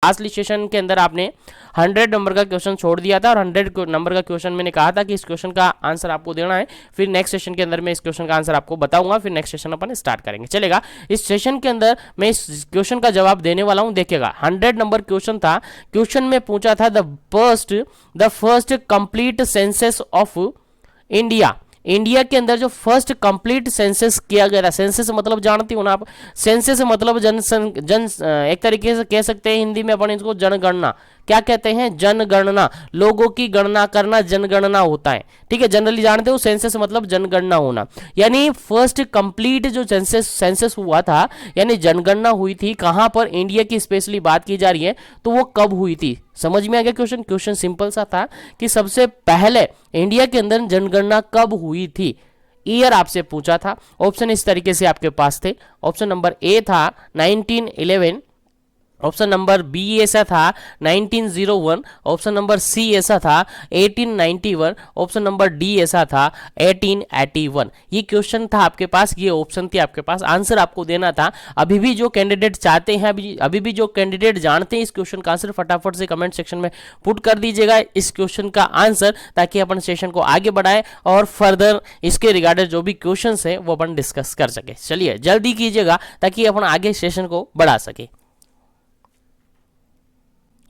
Last session के अंदर आपने 100 नंबर का क्वेश्चन छोड़ दिया था और 100 नंबर का क्वेश्चन मैंने कहा था कि इस क्वेश्चन का आंसर आपको देना है। फिर नेक्स्ट सेशन के अंदर मैं इस क्वेश्चन का आंसर आपको बताऊंगा, फिर नेक्स्ट सेशन अपन स्टार्ट करेंगे, चलेगा। इस सेशन के अंदर मैं इस क्वेश्चन का जवाब देने वाला हूं। देखिएगा 100 नंबर क्वेश्चन था। क्वेश्चन में पूछा था the first complete census of India. India के अंदर जो फर्स्ट कंप्लीट सेंसस किया गया था, सेंसस मतलब जानती हो ना आप, सेंसस मतलब एक तरीके से कह सकते हैं हिंदी में अपन इसको जनगणना। क्या कहते हैं? जनगणना। लोगों की गणना करना जनगणना होता है, ठीक है। जनरली जानते हो सेंसस मतलब जनगणना होना। यानी फर्स्ट कंप्लीट जो सेंसस हुआ था, यानी जनगणना हुई थी, कहां पर? इंडिया की स्पेशली बात की जा रही है, तो वो कब हुई थी? समझ में आ गया क्वेश्चन? क्वेश्चन सिंपल सा था कि सबसे पहले इंडिया के अंदर जनगणना कब हुई थी, ईयर आपसे पूछा था। ऑप्शन इस तरीके से आपके पास थे। ऑप्शन नंबर ए था 1911, ऑप्शन नंबर बी ऐसा था 1901, ऑप्शन नंबर सी ऐसा था 1891, ऑप्शन नंबर डी ऐसा था 1881। ये क्वेश्चन था आपके पास, ये ऑप्शन थी आपके पास, आंसर आपको देना था। अभी भी जो कैंडिडेट चाहते हैं, अभी भी जो कैंडिडेट जानते हैं इस क्वेश्चन का आंसर, फटाफट से कमेंट सेक्शन में पुट कर दीजिएगा इस क्वेश्चन का आंसर, ताकि अपन सेशन को आगे बढ़ाए और फर्दर इसके रिगार्डेड जो भी क्वेश्चन है वो अपन डिस्कस कर सके। चलिए जल्दी कीजिएगा ताकि अपन आगे सेशन को बढ़ा सके,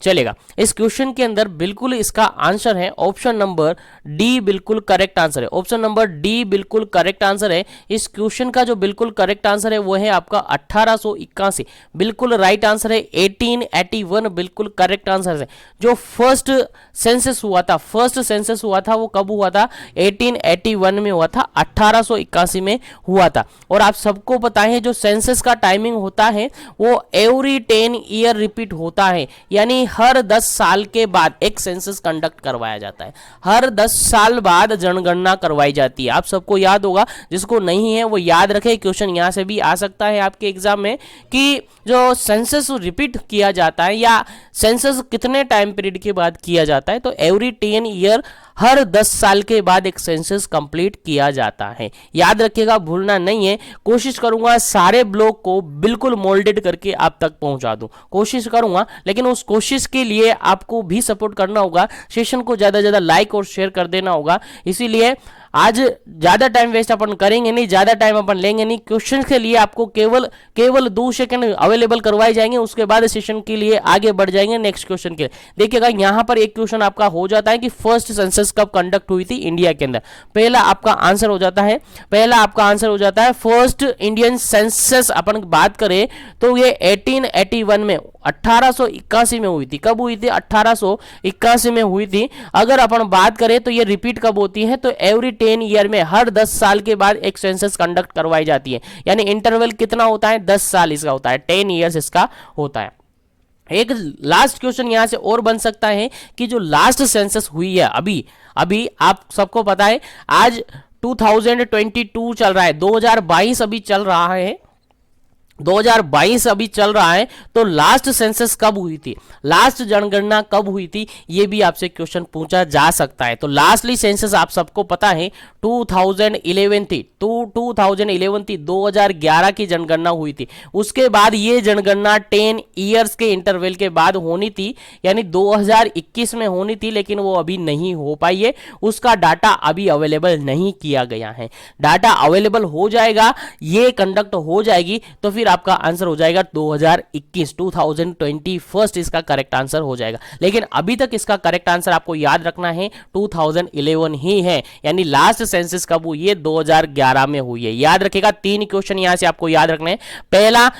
चलेगा। इस क्वेश्चन के अंदर बिल्कुल इसका आंसर है ऑप्शन नंबर डी, बिल्कुल करेक्ट आंसर है। ऑप्शन नंबर डी बिल्कुल करेक्ट आंसर है। इस क्वेश्चन का जो बिल्कुल करेक्ट आंसर है वो है आपका 1881, बिल्कुल राइट आंसर है। 1881 बिल्कुल करेक्ट आंसर है। जो फर्स्ट सेंसस हुआ था वो कब हुआ था? 1881 में हुआ था, 1881 में हुआ था। और आप सबको पता है जो सेंसस का टाइमिंग होता है वो एवरी 10 ईयर रिपीट होता है, यानी हर 10 साल के बाद एक सेंसस कंडक्ट करवाया जाता है। हर 10 साल बाद जनगणना करवाई जाती है। आप सबको याद होगा, जिसको नहीं है वो याद रखे। क्वेश्चन यहां से भी आ सकता है आपके एग्जाम में कि जो सेंसस रिपीट किया जाता है या सेंसस कितने टाइम पीरियड के बाद किया जाता है, तो एवरी 10 ईयर, हर 10 साल के बाद एक सेंसस कंप्लीट किया जाता है। याद रखिएगा, भूलना नहीं है। कोशिश करूंगा सारे ब्लॉग को बिल्कुल मोल्डेड करके आप तक पहुंचा दूं, कोशिश करूंगा, लेकिन उस कोशिश के लिए आपको भी सपोर्ट करना होगा। सेशन को ज्यादा ज्यादा लाइक और शेयर कर देना होगा। इसीलिए आज ज्यादा टाइम वेस्ट अपन करेंगे नहीं, ज्यादा टाइम अपन लेंगे नहीं। क्वेश्चन के लिए आपको केवल 2 सेकंड अवेलेबल करवाए जाएंगे, उसके बाद सेशन के लिए आगे बढ़ जाएंगे नेक्स्ट क्वेश्चन के लिए। देखिएगा यहां पर एक क्वेश्चन आपका हो जाता है कि फर्स्ट सेंसस कब कंडक्ट हुई थी इंडिया के अंदर। पहला आपका आंसर हो जाता है फर्स्ट इंडियन सेंसस अपन बात करें तो ये 1881 में, 1881 में हुई थी। कब हुई थी? 1881 में हुई थी। अगर अपन बात करें तो ये रिपीट कब होती है? तो एवरी 10 ईयर में, हर 10 साल के बाद एक सेंसस कंडक्ट करवाई जाती है। यानी इंटरवल कितना होता है? 10 साल इसका होता है, 10 ईयर्स इसका होता है। एक लास्ट क्वेश्चन यहां से और बन सकता है कि जो लास्ट सेंसस हुई है अभी आप सबको पता है आज 2022 चल रहा है, 2022 अभी चल रहा है, 2022 अभी चल रहा है। तो लास्ट सेंसस कब हुई थी, लास्ट जनगणना कब हुई थी, ये भी आपसे क्वेश्चन पूछा जा सकता है। तो लास्टली सेंसस आप सबको पता है 2011 थी, 2011 थी, 2011 की जनगणना हुई थी। उसके बाद ये जनगणना 10 ईयर्स के इंटरवल के बाद होनी थी, यानी 2021 में होनी थी, लेकिन वो अभी नहीं हो पाई है। उसका डाटा अभी अवेलेबल नहीं किया गया है। डाटा अवेलेबल हो जाएगा, ये कंडक्ट हो जाएगी, तो फिर आपका आंसर हो जाएगा 2021, 2021 इसका करेक्ट आंसर हो जाएगा। लेकिन अभी तक इसका करेक्ट आंसर आपको याद रखना है 2011 ही है। यानी लास्ट सेंसस कब हुई है? 2011 में हुई है। याद रखिएगा 3 क्वेश्चन यहां से आपको याद रखना है। पहला,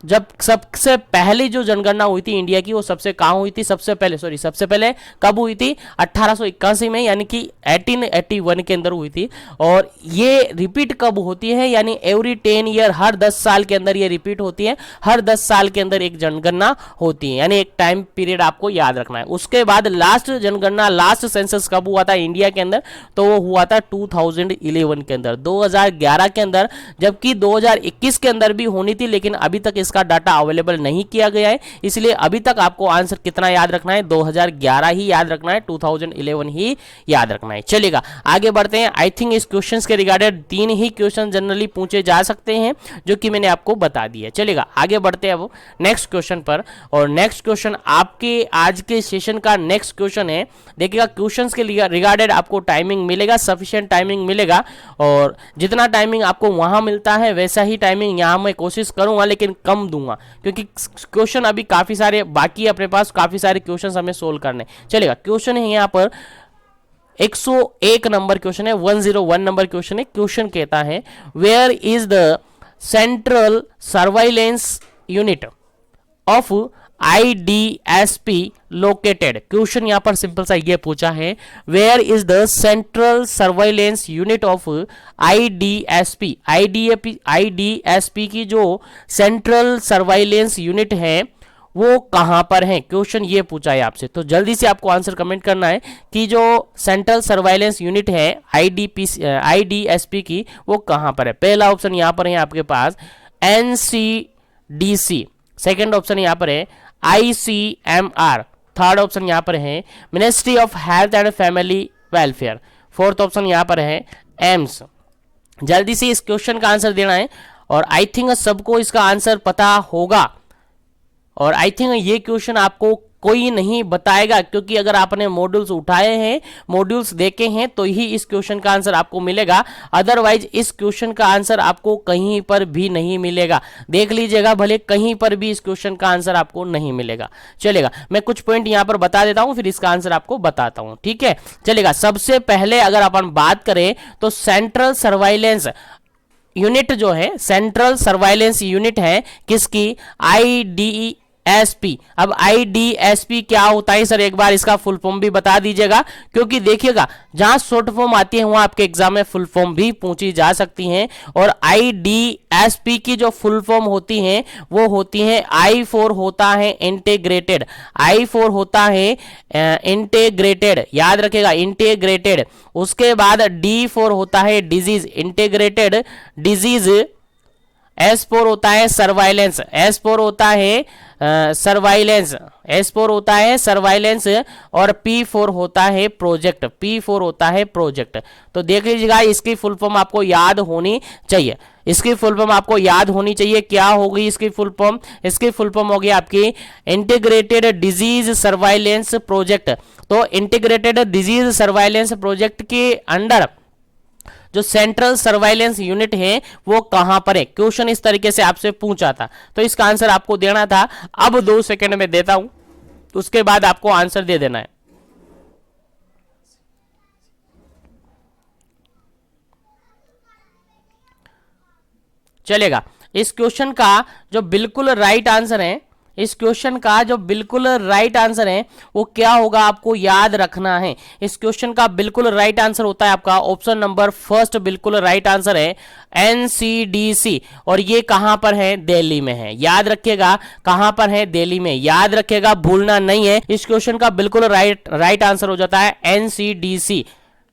जब सबसे पहली जो जनगणना हुई थी इंडिया की वो सबसे कहां हुई थी? सबसे पहले कब हुई थी? 1881 में, यानी कि 1881 के अंदर हुई थी। और ये रिपीट कब होती है? यानी एवरी 10 ईयर, हर 10 साल के अंदर ये रिपीट होती है। हर 10 साल के अंदर एक जनगणना होती है, यानी एक टाइम पीरियड आपको याद रखना है। उसके बाद लास्ट जनगणना, लास्ट सेंसस कब हुआ था इंडिया के अंदर? तो वो हुआ था 2011 के अंदर, 2011 के अंदर, जबकि 2021 के अंदर भी होनी थी, लेकिन अभी तक इसका डाटा अवेलेबल नहीं किया गया है, इसलिए अभी तक आपको आंसर कितना याद रखना है, 2011 ही याद रखना है, 2011 ही याद रखना है। चलेगा आगे बढ़ते हैं। आई थिंक इस क्वेश्चन के रिगार्डेड 3 ही क्वेश्चन जनरली पूछे जा सकते हैं जो कि मैंने आपको बता दिया। चलेगा आगे बढ़ते हैं अब नेक्स्ट क्वेश्चन पर, और नेक्स्ट क्वेश्चन आपके आज के सेशन का नेक्स्ट क्वेश्चन है। देखिएगा क्वेश्चंस के रिगार्डेड आपको टाइमिंग मिलेगा, सफिशिएंट टाइमिंग मिलेगा, और जितना टाइमिंग आपको वहां मिलता है वैसा ही टाइमिंग यहां मैं कोशिश करूंगा, लेकिन कम दूंगा क्योंकि क्वेश्चन अभी काफी सारे बाकी है अपने पास, काफी सारे क्वेश्चन हमें सोल्व करने। चलेगा क्वेश्चन है यहाँ पर 101 नंबर क्वेश्चन है, 101 नंबर क्वेश्चन है। क्वेश्चन कहता है where is the central surveillance unit of IDSP located. Question यहां पर सिंपल सा ये पूछा है where is the central surveillance unit of IDSP। IDSP की जो सेंट्रल सर्वाइलेंस यूनिट है वो कहां पर है, क्वेश्चन ये पूछा है आपसे। तो जल्दी से आपको आंसर कमेंट करना है कि जो सेंट्रल सर्वाइलेंस यूनिट है IDSP की वो कहां पर है। पहला ऑप्शन यहां पर है आपके पास NCDC, सेकेंड ऑप्शन यहां पर है ICMR, थर्ड ऑप्शन यहां पर है ministry of health and family welfare, fourth option यहां पर है एम्स। जल्दी से इस क्वेश्चन का आंसर देना है, और आई थिंक सबको इसका आंसर पता होगा, और आई थिंक ये क्वेश्चन आपको कोई नहीं बताएगा क्योंकि अगर आपने मॉड्यूल्स उठाए हैं, मॉड्यूल्स देखे हैं तो ही इस क्वेश्चन का आंसर आपको मिलेगा, अदरवाइज इस क्वेश्चन का आंसर आपको कहीं पर भी नहीं मिलेगा। देख लीजिएगा भले कहीं पर भी इस क्वेश्चन का आंसर आपको नहीं मिलेगा। चलेगा मैं कुछ पॉइंट यहां पर बता देता हूं, फिर इसका आंसर आपको बताता हूं, ठीक है। चलेगा सबसे पहले अगर अपन बात करें तो सेंट्रल सर्वाइलेंस यूनिट जो है, सेंट्रल सर्वाइलेंस यूनिट है किसकी, IDSP। अब IDSP क्या होता है सर, एक बार इसका फुल फॉर्म भी बता दीजिएगा, क्योंकि देखिएगा जहां शॉर्ट फॉर्म आती है वहां आपके एग्जाम में फुल फॉर्म भी पूछी जा सकती हैं, और IDSP की जो फुल फॉर्म होती हैं वो होती हैं I4 होता है इंटीग्रेटेड, I4 होता है इंटीग्रेटेड, याद रखेगा इंटीग्रेटेड। उसके बाद D4 होता है डिजीज, इंटीग्रेटेड डिजीज। S4 होता है सर्वाइलेंस, S4 होता है सर्वाइलेंस, S4 होता है सर्वाइलेंस, और P4 होता है प्रोजेक्ट, P4 होता है प्रोजेक्ट। तो देख लीजिएगा इसकी फुल फॉर्म आपको याद होनी चाहिए, इसकी फुल फॉर्म आपको याद होनी चाहिए। क्या होगी इसकी फुल फॉर्म, इसकी फुल फॉर्म होगी आपकी इंटीग्रेटेड डिजीज सर्वाइलेंस प्रोजेक्ट। तो इंटीग्रेटेड डिजीज सर्वाइलेंस प्रोजेक्ट के अंडर जो सेंट्रल सर्वाइलेंस यूनिट है वो कहां पर है, क्वेश्चन इस तरीके से आपसे पूछा था, तो इसका आंसर आपको देना था। अब 2 सेकंड में देता हूं, उसके बाद आपको आंसर दे देना है। चलेगा इस क्वेश्चन का जो बिल्कुल राइट आंसर है, इस क्वेश्चन का जो बिल्कुल राइट आंसर है वो क्या होगा आपको याद रखना है। इस क्वेश्चन का बिल्कुल राइट आंसर होता है आपका ऑप्शन नंबर फर्स्ट, बिल्कुल राइट आंसर है NCDC, और ये कहां पर है, दिल्ली में है। याद रखिएगा कहां पर है, दिल्ली में, याद रखिएगा भूलना नहीं है। इस क्वेश्चन का बिल्कुल राइट आंसर हो जाता है NCDC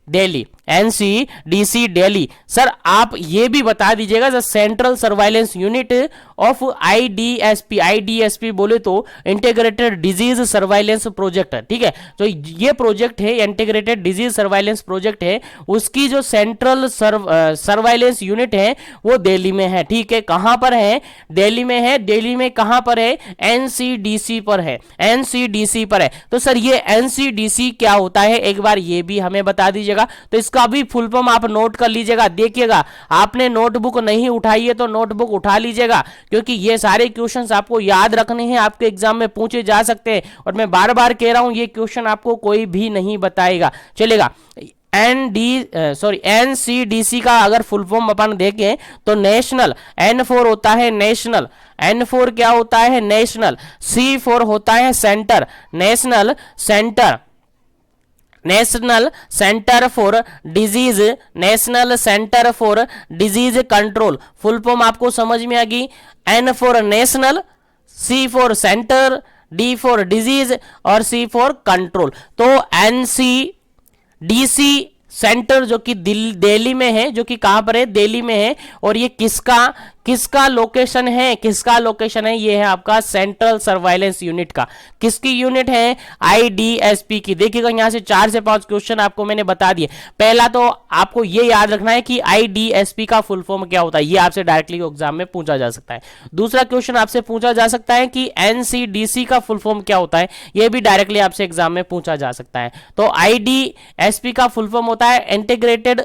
Delhi, NCDC Delhi. Sir आप ये भी बता दीजिएगा the central surveillance unit of IDSP बोले तो इंटीग्रेटेड डिजीज सर्वाइलेंस प्रोजेक्ट, ठीक है। तो ये प्रोजेक्ट है इंटीग्रेटेड डिजीज सर्वाइलेंस प्रोजेक्ट है, उसकी जो सेंट्रल सर्वाइलेंस यूनिट है वो दिल्ली में है, ठीक है। कहां पर है, दिल्ली में है। दिल्ली में कहां पर है, NCDC पर है, NCDC पर है। तो सर ये NCDC क्या होता है एक बार ये भी हमें बता दीजिएगा। तो इसका भी फुल फॉर्म आप नोट कर लीजिएगा। देखिएगा आपने नोटबुक नहीं उठाई है तो नोटबुक उठा लीजिएगा, क्योंकि ये सारे क्वेश्चंस आपको याद रखने हैं, आपके एग्जाम में पूछे जा सकते हैं, और मैं बार बार कह रहा हूं ये क्वेश्चन आपको कोई भी नहीं बताएगा। चलेगा NCDC का अगर फुल फॉर्म अपन देखें तो नेशनल, N4 होता है नेशनल, N4 क्या होता है नेशनल, C4 होता है centre, national centre, national centre for disease, national centre for disease control. Full form आपको समझ में आ गई, N for national, C for centre, D for disease और C फॉर कंट्रोल। तो NCDC सेंटर जो कि दिल्ली में है, जो कि कहां पर है, दिल्ली में है। और ये किसका किसका लोकेशन है, किसका लोकेशन है, ये है आपका सेंट्रल सर्वाइलेंस यूनिट का। किसकी यूनिट है, आईडीएसपी की। देखिएगा यहां से 4 से 5 क्वेश्चन आपको मैंने बता दिए। पहला तो आपको ये याद रखना है कि आईडीएसपी का फुल फॉर्म क्या होता है, ये आपसे डायरेक्टली एग्जाम में पूछा जा सकता है। दूसरा क्वेश्चन आपसे पूछा जा सकता है कि एनसीडीसी का फुल फॉर्म क्या होता है, ये भी डायरेक्टली आपसे एग्जाम में पूछा जा सकता है। तो आईडीएसपी का फुल फॉर्म होता है इंटीग्रेटेड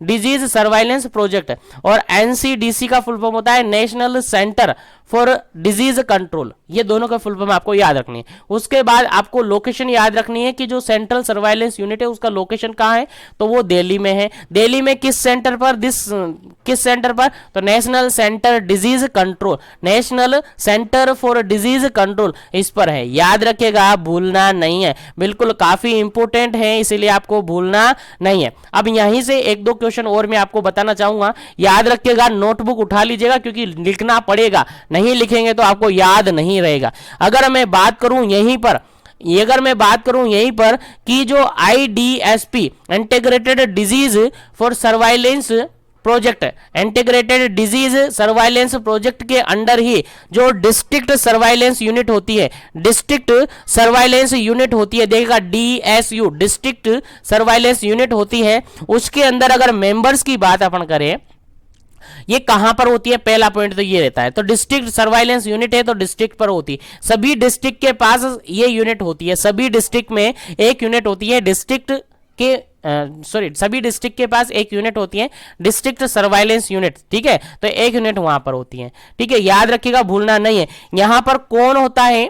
डिजीज सर्वाइलेंस प्रोजेक्ट, और एनसीडीसी का फुल फॉर्म होता है national centre for disease control. ये दोनों का फुल फॉर्म आपको याद रखनी है। उसके बाद आपको लोकेशन याद रखनी है कि जो सेंट्रल सर्वाइलेंस यूनिट है उसका लोकेशन कहाँ है, तो वो दिल्ली में है। दिल्ली में किस सेंटर पर, किस सेंटर पर, तो national centre disease control, national centre for disease control इस पर है। याद रखिएगा, भूलना नहीं है, बिल्कुल काफी इंपोर्टेंट है, इसीलिए आपको भूलना नहीं है। अब यहीं से एक दो क्वेश्चन और मैं आपको बताना चाहूंगा, याद रखिएगा, नोटबुक उठा लीजिएगा क्योंकि लिखना पड़ेगा, नहीं लिखेंगे तो आपको याद नहीं रहेगा। अगर मैं बात करूं यहीं पर कि जो IDSP integrated disease for surveillance project, integrated disease surveillance project के अंडर ही जो डिस्ट्रिक्ट सर्वाइलेंस यूनिट होती है, डिस्ट्रिक्ट सर्वाइलेंस यूनिट होती है, देखिएगा डीएसयू, डिस्ट्रिक्ट सर्वाइलेंस यूनिट होती है, उसके अंदर अगर मेंबर्स की बात अपन करें, ये कहां पर होती है, पहला पॉइंट तो ये रहता है। तो डिस्ट्रिक्ट सर्वाइलेंस यूनिट है तो डिस्ट्रिक्ट पर होती है, सभी डिस्ट्रिक्ट के पास ये यूनिट होती है, सभी डिस्ट्रिक्ट में एक यूनिट होती है, डिस्ट्रिक्ट के सभी डिस्ट्रिक्ट के पास एक यूनिट होती है, डिस्ट्रिक्ट सर्वाइलेंस यूनिट, ठीक है। तो एक यूनिट वहां पर होती है, ठीक है, याद रखिएगा, भूलना नहीं है। यहां पर कौन होता है,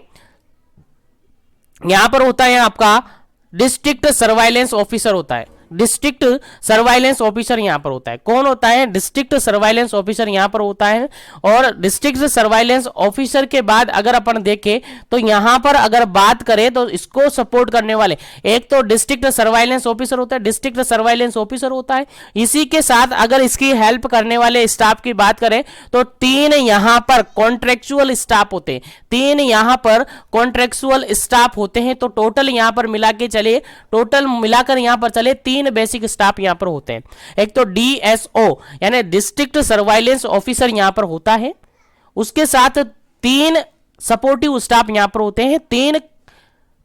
यहां पर होता है आपका डिस्ट्रिक्ट सर्वाइलेंस ऑफिसर होता है, डिस्ट्रिक्ट सर्वाइलेंस ऑफिसर यहां पर होता है। कौन होता है, डिस्ट्रिक्ट सर्वाइलेंस ऑफिसर यहां पर होता है। और डिस्ट्रिक्ट सर्वाइलेंस ऑफिसर के बाद अगर अपन देखें तो यहां पर अगर बात करें तो इसको सपोर्ट करने वाले एक तो डिस्ट्रिक्ट सर्वाइलेंस ऑफिसर होता है, डिस्ट्रिक्ट सर्वाइलेंस ऑफिसर होता है। इसी के साथ अगर इसकी हेल्प करने वाले स्टाफ की बात करें तो 3 यहां पर कॉन्ट्रेक्चुअल स्टाफ होते हैं, 3 यहां पर कॉन्ट्रेक्चुअल स्टाफ होते हैं। तो टोटल यहां पर मिला के चले, टोटल मिलाकर यहां पर चले 3 बेसिक स्टाफ यहां पर होते हैं। एक तो डीएसओ यानी डिस्ट्रिक्ट सर्वाइलेंस ऑफिसर यहां पर होता है, उसके साथ 3 सपोर्टिव स्टाफ यहां पर होते हैं, 3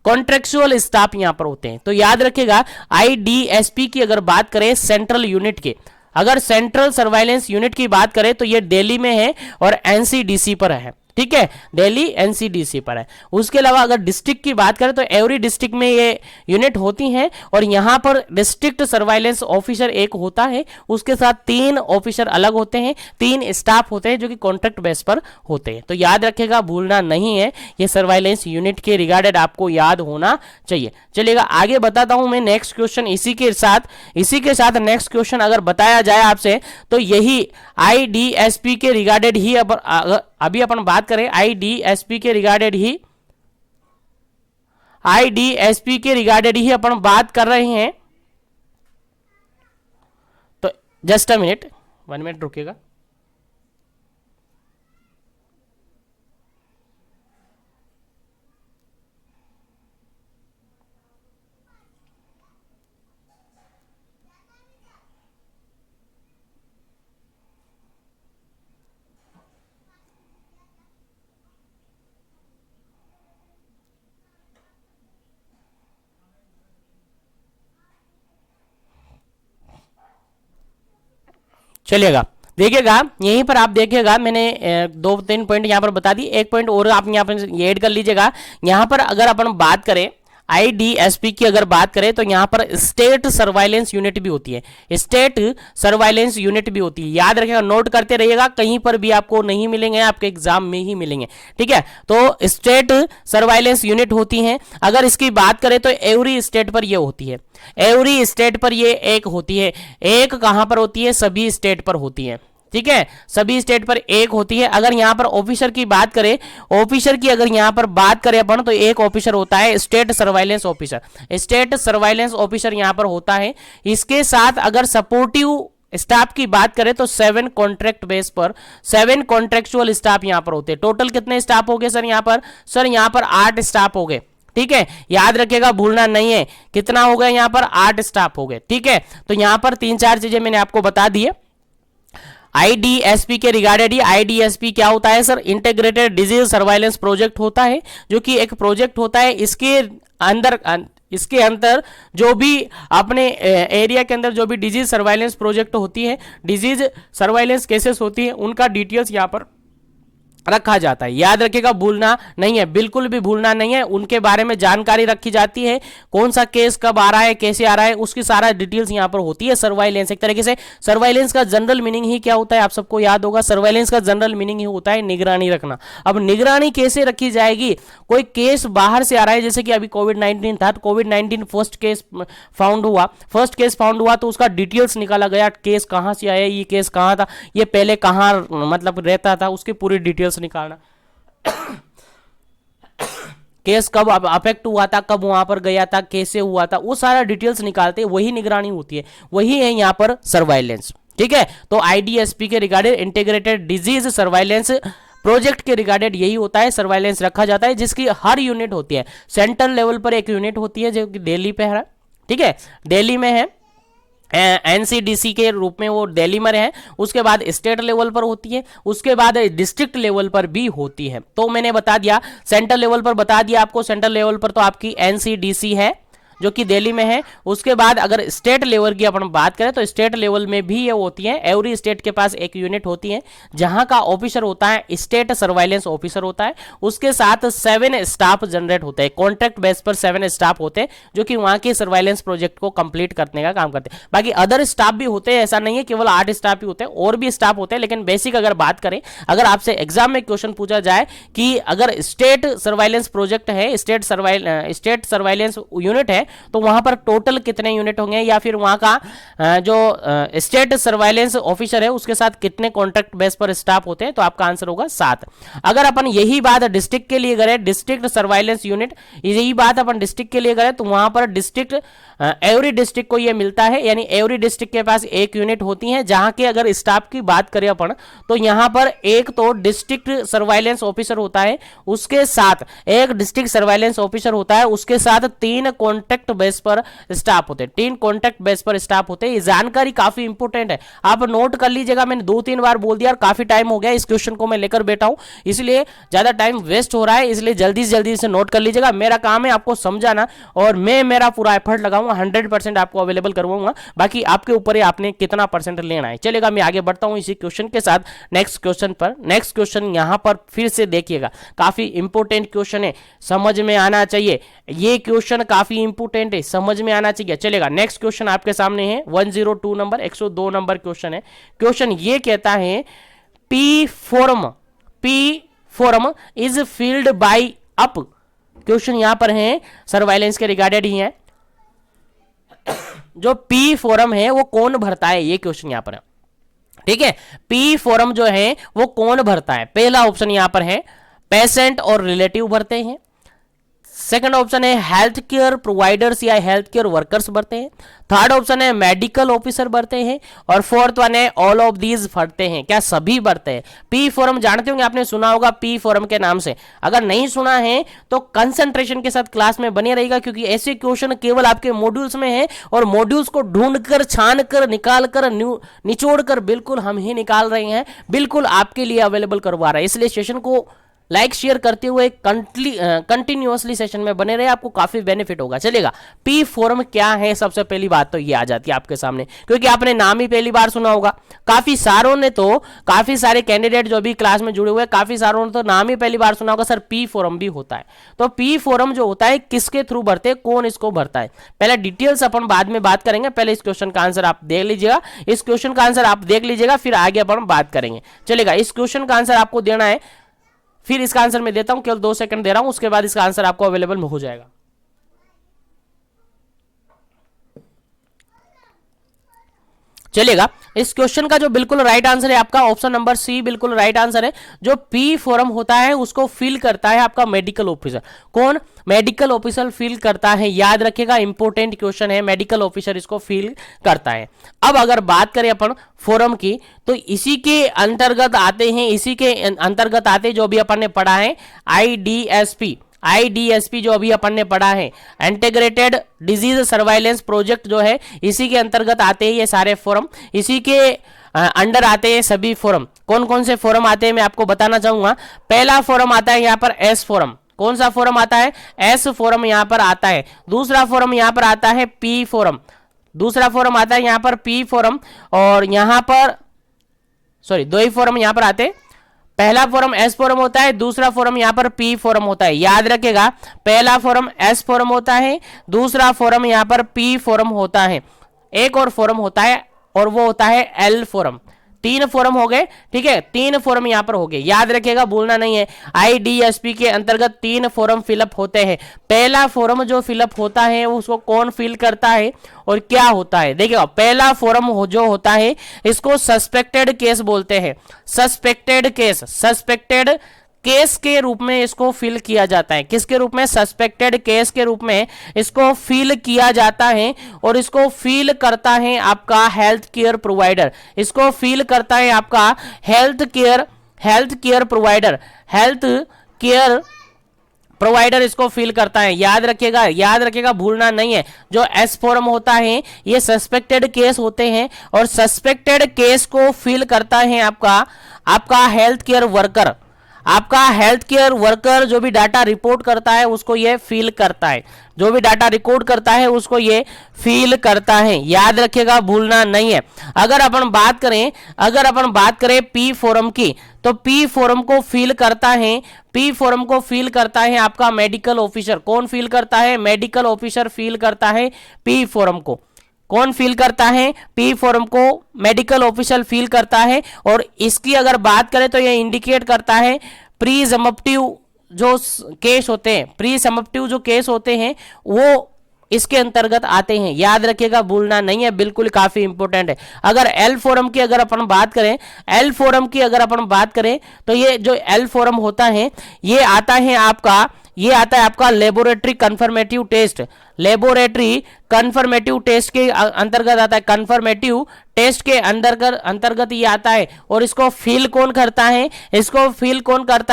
कॉन्ट्रेक्चुअल स्टाफ यहां पर होते हैं। तो याद रखिएगा, आईडीएसपी की अगर बात करें सेंट्रल यूनिट के, अगर सेंट्रल सर्वाइलेंस यूनिट की बात करें तो ये दिल्ली में है और एनसीडीसी पर है, ठीक है, दिल्ली एनसीडीसी पर है। उसके अलावा अगर डिस्ट्रिक्ट की बात करें तो एवरी डिस्ट्रिक्ट में ये यूनिट होती हैं और यहां पर डिस्ट्रिक्ट सर्वाइलेंस ऑफिसर एक होता है, उसके साथ 3 ऑफिसर अलग होते हैं, 3 स्टाफ होते हैं जो कि कॉन्ट्रैक्ट बेस पर होते हैं। तो याद रखिएगा, भूलना नहीं है, ये सर्वाइलेंस यूनिट के रिगार्डेड आपको याद होना चाहिए। चलिएगा आगे बताता हूं मैं नेक्स्ट क्वेश्चन। इसी के साथ नेक्स्ट क्वेश्चन अगर बताया जाए आपसे तो यही आईडीएसपी के रिगार्डेड ही अभी अपन बात करें आईडीएसपी के रिगार्डेड ही अपन बात कर रहे हैं। तो जस्ट अ मिनट, 1 मिनट रुकिएगा। चलिएगा देखिएगा, यहीं पर आप देखिएगा मैंने 2-3 पॉइंट यहां पर बता दी, एक पॉइंट और आप यहां पर ये ऐड कर लीजिएगा। यहां पर अगर अपन बात करें आईडीएसपी की अगर बात करें तो यहां पर स्टेट सर्वाइलेंस यूनिट भी होती है, स्टेट सर्वाइलेंस यूनिट भी होती है। याद रखिएगा, नोट करते रहिएगा, कहीं पर भी आपको नहीं मिलेंगे, आपके एग्जाम में ही मिलेंगे, ठीक है। तो स्टेट सर्वाइलेंस यूनिट होती हैं। अगर इसकी बात करें तो एवरी स्टेट पर ये होती है, एवरी स्टेट पर ये एक होती है। एक कहां पर होती है, सभी स्टेट पर होती है, ठीक है, सभी स्टेट पर एक होती है। अगर यहां पर ऑफिसर की बात करें, ऑफिसर की अगर यहां पर बात करें अपन तो एक ऑफिसर होता है state surveillance officer, state surveillance officer यहां पर होता है। इसके साथ अगर सपोर्टिव स्टाफ की बात करें तो 7 कॉन्ट्रैक्ट बेस पर 7 कॉन्ट्रेक्चुअल स्टाफ यहां पर होते हैं। टोटल कितने स्टाफ हो गए सर यहां पर? सर यहां पर 8 स्टाफ हो गए, ठीक है, याद रखिएगा, भूलना नहीं है। कितना हो गया यहाँ पर, 8 स्टाफ हो गए। ठीक है, तो यहाँ पर 3-4 चीजें मैंने आपको बता दी है आईडीएसपी के रिगार्डेड। ही आईडीएसपी क्या होता है sir, integrated disease surveillance project होता है, जो कि एक प्रोजेक्ट होता है। इसके अंदर जो भी अपने एरिया के अंदर जो भी डिजीज सर्वाइलेंस प्रोजेक्ट होती है, डिजीज सर्वाइलेंस केसेस होती है, उनका डिटेल्स यहाँ पर रखा जाता है। याद रखिएगा, भूलना नहीं है, बिल्कुल भी भूलना नहीं है। उनके बारे में जानकारी रखी जाती है, कौन सा केस कब आ रहा है, कैसे आ रहा है, उसकी सारा डिटेल्स यहाँ पर होती है। सर्वाइलेंस एक तरीके से, सर्वाइलेंस का जनरल मीनिंग ही क्या होता है, आप सबको याद होगा, सर्वाइलेंस का जनरल मीनिंग ही होता है निगरानी रखना। अब निगरानी कैसे रखी जाएगी, कोई केस बाहर से आ रहा है, जैसे कि अभी कोविड-19 था, तो कोविड-19 फर्स्ट केस फाउंड हुआ तो उसका डिटेल्स निकाला गया, केस कहाँ से आया, ये केस कहाँ था, ये पहले कहाँ मतलब रहता था, उसकी पूरी डिटेल्स निकालना। केस कब अफेक्ट हुआ था, कब वहां पर गया था, कैसे हुआ था, वो सारा डिटेल्स निकालते हैं, वही निगरानी होती है, वही है यहाँ पर सर्वाइलेंस। ठीक है, तो आईडीएसपी के regarded, integrated disease surveillance project के रिगार्डेड यही होता है, सर्वाइलेंस रखा जाता है, जिसकी हर यूनिट होती है। सेंट्रल लेवल पर एक यूनिट होती है जो कि दिल्ली पे है, ठीक है, दिल्ली में है, एनसीडीसी के रूप में वो दिल्ली में है। उसके बाद स्टेट लेवल पर होती है, उसके बाद डिस्ट्रिक्ट लेवल पर भी होती है। तो मैंने बता दिया, सेंट्रल लेवल पर बता दिया आपको, सेंट्रल लेवल पर तो आपकी एनसीडीसी है जो कि दिल्ली में है। उसके बाद अगर स्टेट लेवल की अपन बात करें तो स्टेट लेवल में भी ये होती है। एवरी स्टेट के पास एक यूनिट होती है जहां का ऑफिसर होता है स्टेट सर्वाइलेंस ऑफिसर होता है। उसके साथ 7 स्टाफ जनरेट होते हैं, कॉन्ट्रैक्ट बेस पर 7 स्टाफ होते हैं जो कि वहां के सर्वाइलेंस प्रोजेक्ट को कंप्लीट करने का काम करते हैं। बाकी अदर स्टाफ भी होते हैं, ऐसा नहीं है केवल 8 स्टाफ ही होते हैं, और भी स्टाफ होते हैं। लेकिन बेसिक अगर बात करें, अगर आपसे एग्जाम में क्वेश्चन पूछा जाए कि अगर स्टेट सर्वाइलेंस प्रोजेक्ट है, स्टेट सर्वाइलेंस यूनिट है, तो वहां पर टोटल कितने यूनिट होंगे, या फिर वहां का जो स्टेट सर्वाइलेंस ऑफिसर है उसके साथ कितने कॉन्ट्रैक्ट बेस पर स्टाफ होते हैं, तो आपका आंसर होगा 7। अगर अपन यही बात डिस्ट्रिक्ट के लिए करें, डिस्ट्रिक्ट सर्वाइलेंस यूनिट, यही बात अपन डिस्ट्रिक्ट के लिए करें, तो वहां पर डिस्ट्रिक्ट एवरी डिस्ट्रिक्ट को यह मिलता है, यानी एवरी डिस्ट्रिक्ट के पास एक यूनिट होती है। जहां के अगर स्टाफ की बात करें अपन, तो यहां पर एक तो डिस्ट्रिक्ट सर्वाइलेंस ऑफिसर होता है, उसके साथ एक डिस्ट्रिक्ट सर्वाइलेंस ऑफिसर होता है, उसके साथ 3 कॉन्ट्रैक्ट बेस पर स्टाफ होते हैं, 3 कॉन्ट्रैक्ट बेस पर स्टाफ होते हैं। ये जानकारी काफी इंपॉर्टेंट है, आप नोट कर लीजिएगा। मैंने 2-3 बार बोल दिया और काफी टाइम हो गया इस क्वेश्चन को मैं लेकर बैठा हूं, इसलिए ज्यादा टाइम वेस्ट हो रहा है, इसलिए जल्दी से जल्दी इसे नोट कर लीजिएगा। मेरा काम है आपको समझाना और मैं मेरा पूरा एफर्ट लगाऊंगा, 100% आपको अवेलेबल करवाऊंगा। बाकी आपके ऊपर है आपने कितना परसेंट लेना है। चलेगा, मैं आगे बढ़ता हूं इसी क्वेश्चन के साथ नेक्स्ट क्वेश्चन पर। नेक्स्ट क्वेश्चन यहां पर फिर से देखिएगा, काफी इंपॉर्टेंट क्वेश्चन है, समझ में आना चाहिए। ये क्वेश्चन काफी इंपॉर्टेंट है, समझ में आना चाहिए। चलेगा, नेक्स्ट क्वेश्चन आपके सामने है 102 नंबर, 102 नंबर क्वेश्चन है। क्वेश्चन ये कहता है P forum is field bye up. Question यहां पर है सर्वाइलेंस के रिगार्डेड ही है। जो पी फोरम है वो कौन भरता है, ये क्वेश्चन यहां पर है। ठीक है, पी फोरम जो है वो कौन भरता है। पहला ऑप्शन यहां पर है पेशेंट और रिलेटिव भरते हैं। सेकंड ऑप्शन है हेल्थ केयर प्रोवाइडर्स या हेल्थ केयर वर्कर्स भरते हैं। थर्ड ऑप्शन है मेडिकल ऑफिसर भरते हैं। और फोर्थ वन है ऑल ऑफ दीज भरते हैं। क्या सभी भरते हैं? पी फोरम जानते होंगे, आपने सुना होगा पी फोरम के नाम से। अगर नहीं सुना है तो कंसंट्रेशन के साथ क्लास में बने रहेगा, क्योंकि ऐसे क्वेश्चन केवल आपके मॉड्यूल्स में है और मॉड्यूल्स को ढूंढकर छान कर निकाल कर निचोड़ कर बिल्कुल हम ही निकाल रहे हैं, बिल्कुल आपके लिए अवेलेबल करवा रहे हैं। इसलिए सेशन को लाइक शेयर करते हुए कंटिन्यूअसली सेशन में बने रहे, आपको काफी बेनिफिट होगा। चलेगा, पी फोरम क्या है, सबसे पहली बात तो ये आ जाती है आपके सामने, क्योंकि आपने नाम ही पहली बार सुना होगा। काफी सारे कैंडिडेट जो भी क्लास में जुड़े हुए हैं, काफी सारों ने तो नाम ही पहली बार सुना होगा, सर पी फोरम भी होता है। तो पी फोरम जो होता है किसके थ्रू भरते हैं, कौन इसको भरता है, पहले डिटेल्स अपन बाद में बात करेंगे। पहले इस क्वेश्चन का आंसर आप देख लीजिएगा, इस क्वेश्चन का आंसर आप देख लीजिएगा, फिर आगे अपन बात करेंगे। चलेगा, इस क्वेश्चन का आंसर आपको देना है, फिर इसका आंसर मैं देता हूं, केवल 2 सेकंड दे रहा हूं, उसके बाद इसका आंसर आपको अवेलेबल हो जाएगा। चलेगा, इस क्वेश्चन का जो बिल्कुल राइट आंसर है आपका ऑप्शन नंबर सी बिल्कुल राइट आंसर है। जो पी फोरम होता है उसको फिल करता है आपका मेडिकल ऑफिसर। कौन? मेडिकल ऑफिसर फिल करता है। याद रखिएगा, इंपॉर्टेंट क्वेश्चन है, मेडिकल ऑफिसर इसको फिल करता है। अब अगर बात करें अपन फोरम की, तो इसी के अंतर्गत आते हैं जो भी अपन ने पढ़ा है आईडीएसपी। IDSP जो अभी अपन ने पढ़ा है, इंटीग्रेटेड डिजीज सर्वाइलेंस प्रोजेक्ट जो है, इसी के अंतर्गत आते हैं ये सारे फोरम, इसी के अंडर आते हैं सभी फोरम। कौन कौन से फोरम आते हैं मैं आपको बताना चाहूंगा। पहला फोरम आता है यहाँ पर एस फोरम। कौन सा फोरम आता है? एस फोरम यहाँ पर आता है। दूसरा फोरम यहाँ पर आता है पी फोरम। दूसरा फोरम आता है यहाँ पर पी फोरम, और यहाँ पर सॉरी दो ही फोरम यहाँ पर आते हैं। पहला फोरम एस फोरम होता है, दूसरा फोरम यहाँ पर पी फोरम होता है। याद रखेगा, पहला फोरम एस फोरम होता है, दूसरा फोरम यहाँ पर पी फोरम होता है। एक और फोरम होता है और वो होता है एल फोरम। तीन फोरम हो गए, ठीक है, तीन फोरम यहां पर हो गए, याद रखिएगा, भूलना नहीं है। IDSP के अंतर्गत तीन फोरम फिलअप होते हैं। पहला फोरम जो फिलअप होता है उसको कौन फिल करता है और क्या होता है? देखिएगा, पहला फोरम जो होता है इसको सस्पेक्टेड केस बोलते हैं। सस्पेक्टेड केस, सस्पेक्टेड केस के रूप में इसको फिल किया जाता है। किसके रूप में? सस्पेक्टेड केस के रूप में इसको फिल किया जाता है, और इसको फिल करता है आपका हेल्थ केयर प्रोवाइडर। इसको फिल करता है आपका हेल्थ केयर प्रोवाइडर इसको फिल करता है। याद रखिएगा, भूलना नहीं है। जो एस फोरम होता है ये सस्पेक्टेड केस होते हैं, और सस्पेक्टेड केस को फिल करता है आपका हेल्थ केयर वर्कर। आपका हेल्थ केयर वर्कर जो भी डाटा रिपोर्ट करता है उसको ये फील करता है। जो भी डाटा रिकॉर्ड करता है उसको ये फील करता है। याद रखिएगा, भूलना नहीं है। अगर अपन बात करें पी फोरम की, तो पी फोरम को फील करता है आपका मेडिकल ऑफिसर। कौन फील करता है? मेडिकल ऑफिसर फील करता है पी फोरम को। कौन फील करता है? पी फोरम को मेडिकल ऑफिसर फील करता है। और इसकी अगर बात करें तो ये इंडिकेट करता है प्रीसम्प्टिव जो केस होते हैं वो इसके अंतर्गत आते हैं। याद रखिएगा, भूलना नहीं है, बिल्कुल काफी इंपॉर्टेंट है। अगर एल फोरम की अगर अपन बात करें, तो ये जो एल फोरम होता है ये आता है आपका laboratory confirmative test. Laboratory confirmative test के अंतर्गत आता है। कंफर्मेटिव टेस्ट के अंतर्गत ये आता है। और इसको फील कौन करता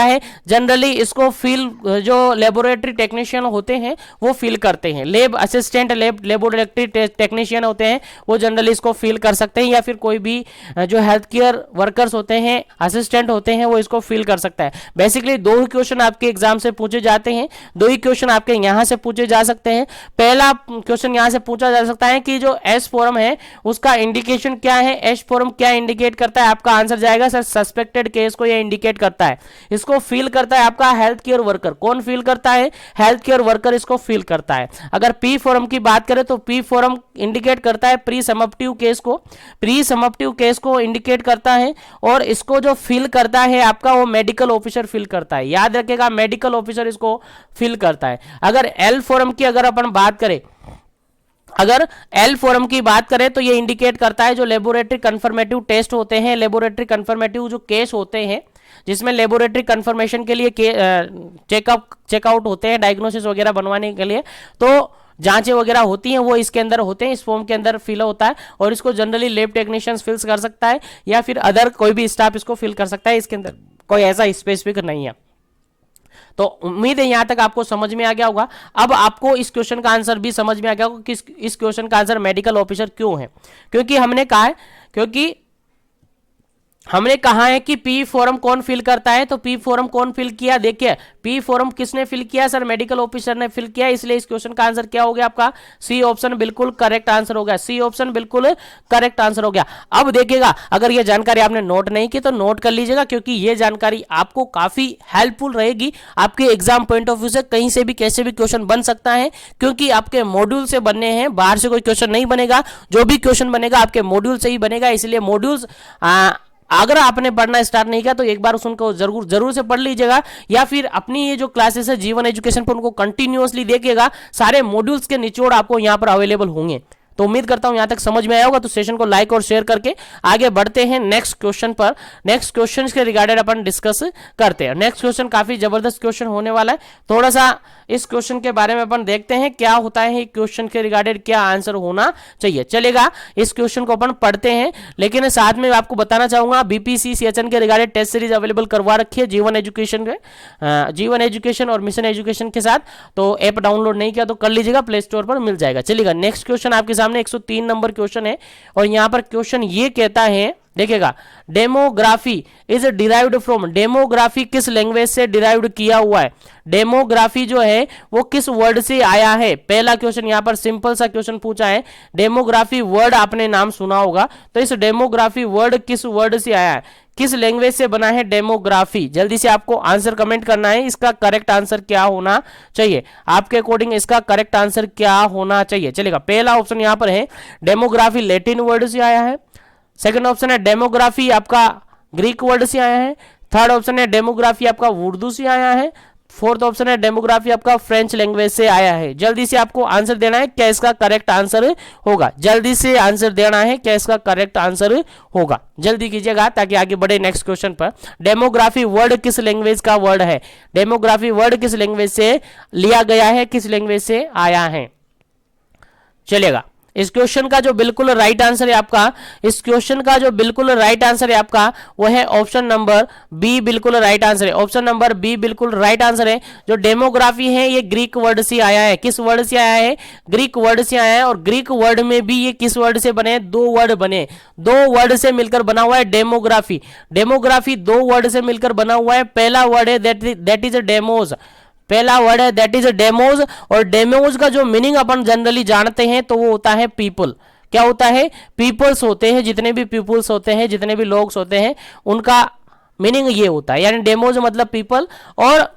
है? जनरली इसको फील जो लेबोरेटरी टेक्नीशियन होते हैं वो फील करते हैं। लेब असिस्टेंट, लेबोरेटरी टेक्नीशियन होते हैं वो जनरली इसको फील कर सकते हैं, या फिर कोई भी जो हेल्थ केयर वर्कर्स होते हैं, असिस्टेंट होते हैं, वो इसको फील कर सकता है। बेसिकली दो ही क्वेश्चन आपके एग्जाम से पूछे जाते हैं, दो ही क्वेश्चन आपके यहाँ से पूछे जा सकते हैं। पहला क्वेश्चन यहाँ से पूछा जा सकता है कि जो एस फोरम है उसका इंडिकेशन क्या है? एस फोरम क्या इंडिकेट करता है? आपका आंसर जाएगा सर सस्पेक्टेड केस को ये इंडिकेट करता है। इसको फील करता है आपका हेल्थ केयर वर्कर। कौन फील करता है? हेल्थ केयर वर्कर इसको फील करता है। अगर पी फोरम की बात करें तो पी फोरम इंडिकेट करता है प्रीसम्प्टिव केस को इंडिकेट करता है, और इसको जो फील करता है आपका वो मेडिकल ऑफिसर फील करता है। याद रखिएगा, मेडिकल ऑफिसर इसको फील करता है। अगर एल फोरम की अगर अपन बात करें, अगर एल फोरम की बात करें तो ये इंडिकेट करता है जो लेबोरेटरी कंफर्मेटिव टेस्ट होते हैं, लेबोरेटरी कंफर्मेटिव जो केस होते हैं जिसमें लेबोरेटरी कंफर्मेशन के लिए चेकआउट होते हैं, डायग्नोसिस वगैरह बनवाने के लिए, तो जांचें वगैरह होती हैं वो इसके अंदर होते हैं, इस फॉर्म के अंदर फिल होता है। और इसको जनरली लैब टेक्नीशियंस फिल कर सकता है, या फिर अदर कोई भी स्टाफ इसको फिल कर सकता है। इसके अंदर कोई ऐसा स्पेसिफिक नहीं है। तो उम्मीद है यहां तक आपको समझ में आ गया होगा। अब आपको इस क्वेश्चन का आंसर भी समझ में आ गया होगा कि इस क्वेश्चन का आंसर मेडिकल ऑफिसर क्यों है। क्योंकि हमने कहा है कि पी फोरम कौन फिल करता है, तो पी फोरम कौन फिल किया? देखिए, पी फोरम किसने फिल किया? सर मेडिकल ऑफिसर ने फिल किया। इसलिए इस क्वेश्चन का आंसर क्या हो गया आपका? सी ऑप्शन बिल्कुल करेक्ट आंसर हो गया। सी ऑप्शन बिल्कुल करेक्ट आंसर हो गया। अब देखिएगा, अगर यह जानकारी आपने नोट नहीं की तो नोट कर लीजिएगा, क्योंकि यह जानकारी आपको काफी हेल्पफुल रहेगी आपके एग्जाम पॉइंट ऑफ व्यू से। कहीं से भी कैसे भी क्वेश्चन बन सकता है, क्योंकि आपके मॉड्यूल से बनने हैं, बाहर से कोई क्वेश्चन नहीं बनेगा। जो भी क्वेश्चन बनेगा आपके मॉड्यूल से ही बनेगा। इसलिए मॉड्यूल्स अगर आपने पढ़ना स्टार्ट नहीं किया तो एक बार उनको जरूर से पढ़ लीजिएगा, या फिर अपनी ये जो क्लासेस है जीवन एजुकेशन पर उनको कंटिन्यूअसली देखिएगा। सारे मॉड्यूल्स के निचोड़ आपको यहाँ पर अवेलेबल होंगे। तो उम्मीद करता हूं यहां तक समझ में आया होगा। तो सेशन को लाइक और शेयर करके आगे बढ़ते हैं नेक्स्ट क्वेश्चन पर। नेक्स्ट क्वेश्चन के रिगार्डेड अपन डिस्कस करते हैं। नेक्स्ट क्वेश्चन काफी जबरदस्त क्वेश्चन होने वाला है। थोड़ा सा इस क्वेश्चन के बारे में अपन देखते हैं क्या होता है, क्वेश्चन के रिगार्डेड क्या आंसर होना चाहिए। चलेगा, इस क्वेश्चन को अपन पढ़ते हैं, लेकिन साथ में आपको बताना चाहूंगा बीपीसी सीएचएन के रिगार्डेड टेस्ट सीरीज अवेलेबल करवा रखी है जीवन एजुकेशन और मिशन एजुकेशन के साथ। तो ऐप डाउनलोड नहीं किया तो कर लीजिएगा, प्ले स्टोर पर मिल जाएगा। चलिएगा, नेक्स्ट क्वेश्चन आपके सामने 103 नंबर क्वेश्चन है और यहां पर क्वेश्चन ये कहता है, देखिएगा, demography is derived from, demography किस लैंग्वेज से डिराइव्ड किया हुआ है, डेमोग्राफी जो है वो किस वर्ड से आया है। पहला क्वेश्चन यहां पर सिंपल सा क्वेश्चन पूछा है, डेमोग्राफी वर्ड आपने नाम सुना होगा, तो इस डेमोग्राफी वर्ड किस वर्ड से आया है, किस लैंग्वेज से बना है डेमोग्राफी। जल्दी से आपको आंसर कमेंट करना है, इसका करेक्ट आंसर क्या होना चाहिए, आपके अकॉर्डिंग इसका करेक्ट आंसर क्या होना चाहिए। चलेगा, पहला ऑप्शन यहां पर है डेमोग्राफी लैटिन वर्ड से आया है, सेकंड ऑप्शन है डेमोग्राफी आपका ग्रीक वर्ड से आया है, थर्ड ऑप्शन है डेमोग्राफी आपका उर्दू से आया है, फोर्थ ऑप्शन है डेमोग्राफी आपका फ्रेंच लैंग्वेज से आया है। जल्दी से आपको आंसर देना है क्या इसका करेक्ट आंसर होगा, जल्दी से आंसर देना है क्या इसका करेक्ट आंसर होगा, जल्दी कीजिएगा ताकि आगे बढ़े नेक्स्ट क्वेश्चन पर। डेमोग्राफी वर्ड किस लैंग्वेज का वर्ड है, डेमोग्राफी वर्ड किस लैंग्वेज से लिया गया है, किस लैंग्वेज से आया है। चलेगा, इस क्वेश्चन का जो बिल्कुल राइट आंसर है आपका, इस क्वेश्चन का जो बिल्कुल राइट आंसर है आपका वो है ऑप्शन नंबर बी, बिल्कुल राइट आंसर है। ऑप्शन नंबर बी बिल्कुल राइट आंसर है। जो डेमोग्राफी है ये ग्रीक वर्ड से आया है, किस वर्ड से आया है, ग्रीक वर्ड से आया है। और ग्रीक वर्ड में भी ये किस वर्ड से बने, दो वर्ड बने, दो वर्ड से मिलकर बना हुआ है डेमोग्राफी। डेमोग्राफी दो वर्ड से मिलकर बना हुआ है। पहला वर्ड है दैट इज डेमोज, पहला वर्ड है दैट इज डेमोज, और डेमोज का जो मीनिंग अपन जनरली जानते हैं तो वो होता है पीपल। क्या होता है, पीपल्स होते हैं, जितने भी पीपल्स होते हैं, जितने भी लोग होते हैं उनका मीनिंग ये होता है, यानी डेमोज मतलब पीपल। और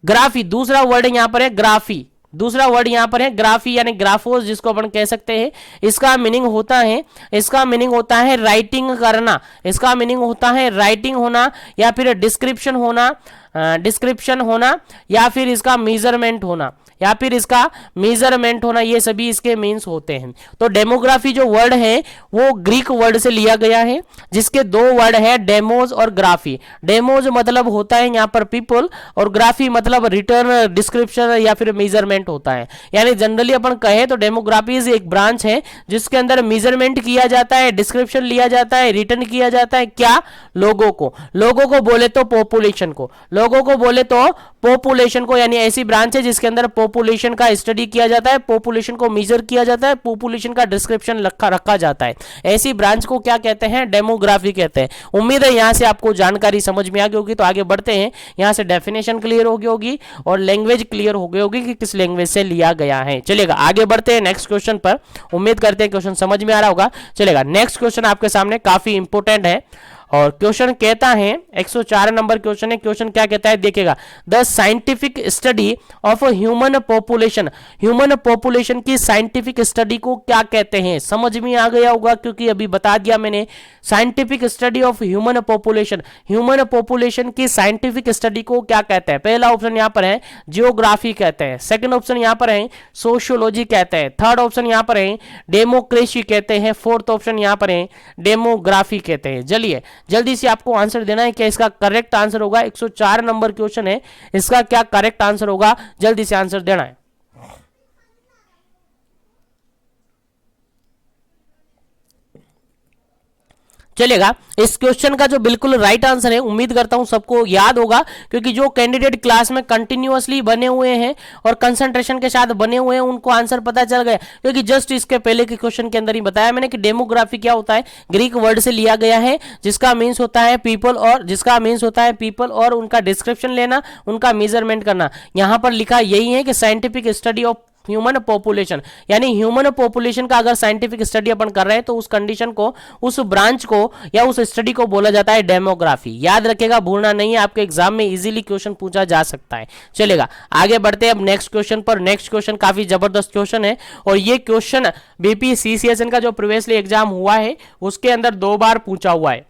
ग्राफी दूसरा वर्ड यहां पर है ग्राफी, दूसरा वर्ड यहां पर है ग्राफी यानी ग्राफोस जिसको अपन कह सकते हैं। इसका मीनिंग होता है, इसका मीनिंग होता है राइटिंग करना, इसका मीनिंग होता है राइटिंग होना या फिर डिस्क्रिप्शन होना, डिस्क्रिप्शन होना या फिर इसका मेजरमेंट होना, या फिर इसका मेजरमेंट होना, ये सभी इसके मीन्स होते हैं। तो डेमोग्राफी जो वर्ड है वो ग्रीक वर्ड से लिया गया है जिसके दो वर्ड है डेमोज और ग्राफी। डेमोज मतलब होता है यहाँ पर पीपल और ग्राफी मतलब रिटर्न डिस्क्रिप्शन या फिर मेजरमेंट होता है। यानी जनरली अपन कहे तो डेमोग्राफी एक ब्रांच है जिसके अंदर मेजरमेंट किया जाता है, डिस्क्रिप्शन लिया जाता है, रिटर्न किया जाता है क्या, लोगों को, लोगों को बोले तो पॉपुलेशन को, लोगों को बोले तो पॉपुलेशन को। यानी ऐसी ब्रांच है जिसके अंदर पॉपुलेशन का स्टडी किया जाता है, पॉपुलेशन को मेजर किया जाता है, पॉपुलेशन का डिस्क्रिप्शन रखा जाता है। ऐसी ब्रांच को क्या कहते हैं, डेमोग्राफी कहते हैं। उम्मीद है यहां से आपको जानकारी समझ में आ गई होगी। तो आगे बढ़ते हैं, यहां से डेफिनेशन क्लियर हो गई होगी और लैंग्वेज क्लियर हो गई होगी कि किस लैंग्वेज से लिया गया है। चलेगा, आगे बढ़ते हैं नेक्स्ट क्वेश्चन पर। उम्मीद करते हैं क्वेश्चन समझ में आ रहा होगा। चलेगा, नेक्स्ट क्वेश्चन आपके सामने काफी इंपोर्टेंट है और क्वेश्चन कहता है 104 नंबर क्वेश्चन है। क्वेश्चन क्या कहता है देखिएगा, the scientific study of human population, human population की साइंटिफिक स्टडी को क्या कहते हैं। समझ में आ गया होगा क्योंकि अभी बता दिया मैंने। Scientific study of human population, human population की साइंटिफिक स्टडी को क्या कहते हैं। पहला ऑप्शन यहां पर है जियोग्राफी कहते हैं, सेकंड ऑप्शन यहां पर है सोशियोलॉजी कहते हैं, थर्ड ऑप्शन यहां पर है डेमोक्रेसी कहते हैं, फोर्थ ऑप्शन यहां पर है डेमोग्राफी कहते हैं। चलिए जल्दी से आपको आंसर देना है क्या इसका करेक्ट आंसर होगा। 104 नंबर क्वेश्चन है, इसका क्या करेक्ट आंसर होगा, जल्दी से आंसर देना है। चलेगा, इस क्वेश्चन का जो बिल्कुल राइट आंसर है, उम्मीद करता हूं सबको याद होगा क्योंकि जो कैंडिडेट क्लास में कंटिन्यूअसली बने हुए हैं और कंसंट्रेशन के साथ बने हुए हैं उनको आंसर पता चल गया। क्योंकि जस्ट इसके पहले के क्वेश्चन के अंदर ही बताया मैंने कि डेमोग्राफी क्या होता है, ग्रीक वर्ड से लिया गया है जिसका मीन्स होता है पीपल, और जिसका मीन्स होता है पीपल और उनका डिस्क्रिप्शन लेना, उनका मेजरमेंट करना। यहां पर लिखा यही है कि scientific study of human population, यानी ह्यूमन पॉपुलेशन का अगर साइंटिफिक स्टडी अपन कर रहे हैं तो उस कंडीशन को, उस ब्रांच को या उस स्टडी को बोला जाता है डेमोग्राफी। याद रखेगा, भूलना नहीं है, आपके एग्जाम में इजीली क्वेश्चन पूछा जा सकता है। चलेगा, आगे बढ़ते हैं अब नेक्स्ट क्वेश्चन पर। नेक्स्ट क्वेश्चन काफी जबरदस्त क्वेश्चन है और ये क्वेश्चन बीपीसीसीएसएन का जो प्रीवियसली एग्जाम हुआ है उसके अंदर 2 बार पूछा हुआ है।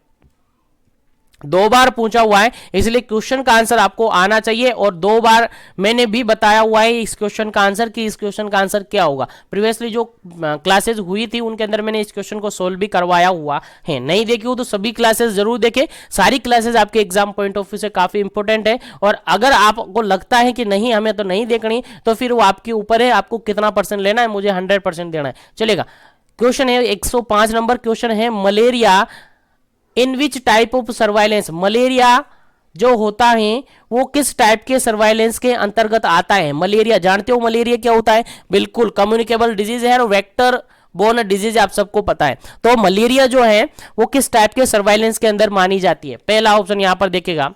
दो बार पूछा हुआ है, इसलिए क्वेश्चन का आंसर आपको आना चाहिए। और दो बार मैंने भी बताया हुआ है इस क्वेश्चन का आंसर कि इस क्वेश्चन का आंसर क्या होगा। प्रीवियसली जो क्लासेस हुई थी उनके अंदर मैंने इस क्वेश्चन को सोल्व भी करवाया हुआ है। नहीं देखी हो तो सभी क्लासेस जरूर देखें, सारी क्लासेस आपके एग्जाम पॉइंट ऑफ व्यू से काफी इंपॉर्टेंट है। और अगर आपको लगता है कि नहीं हमें तो नहीं देखनी, तो फिर वो आपके ऊपर है, आपको कितना परसेंट लेना है, मुझे 100% देना है, चलेगा। क्वेश्चन है 105 नंबर क्वेश्चन है, malaria in which type of surveillance, malaria जो होता है वो किस टाइप के सर्वाइलेंस के अंतर्गत आता है। मलेरिया जानते हो मलेरिया क्या होता है, बिल्कुल कम्युनिकेबल डिजीज है और वेक्टर बोर्न डिजीज आप सबको पता है। तो मलेरिया जो है वो किस टाइप के सर्वाइलेंस के अंदर मानी जाती है। पहला ऑप्शन यहां पर देखेगा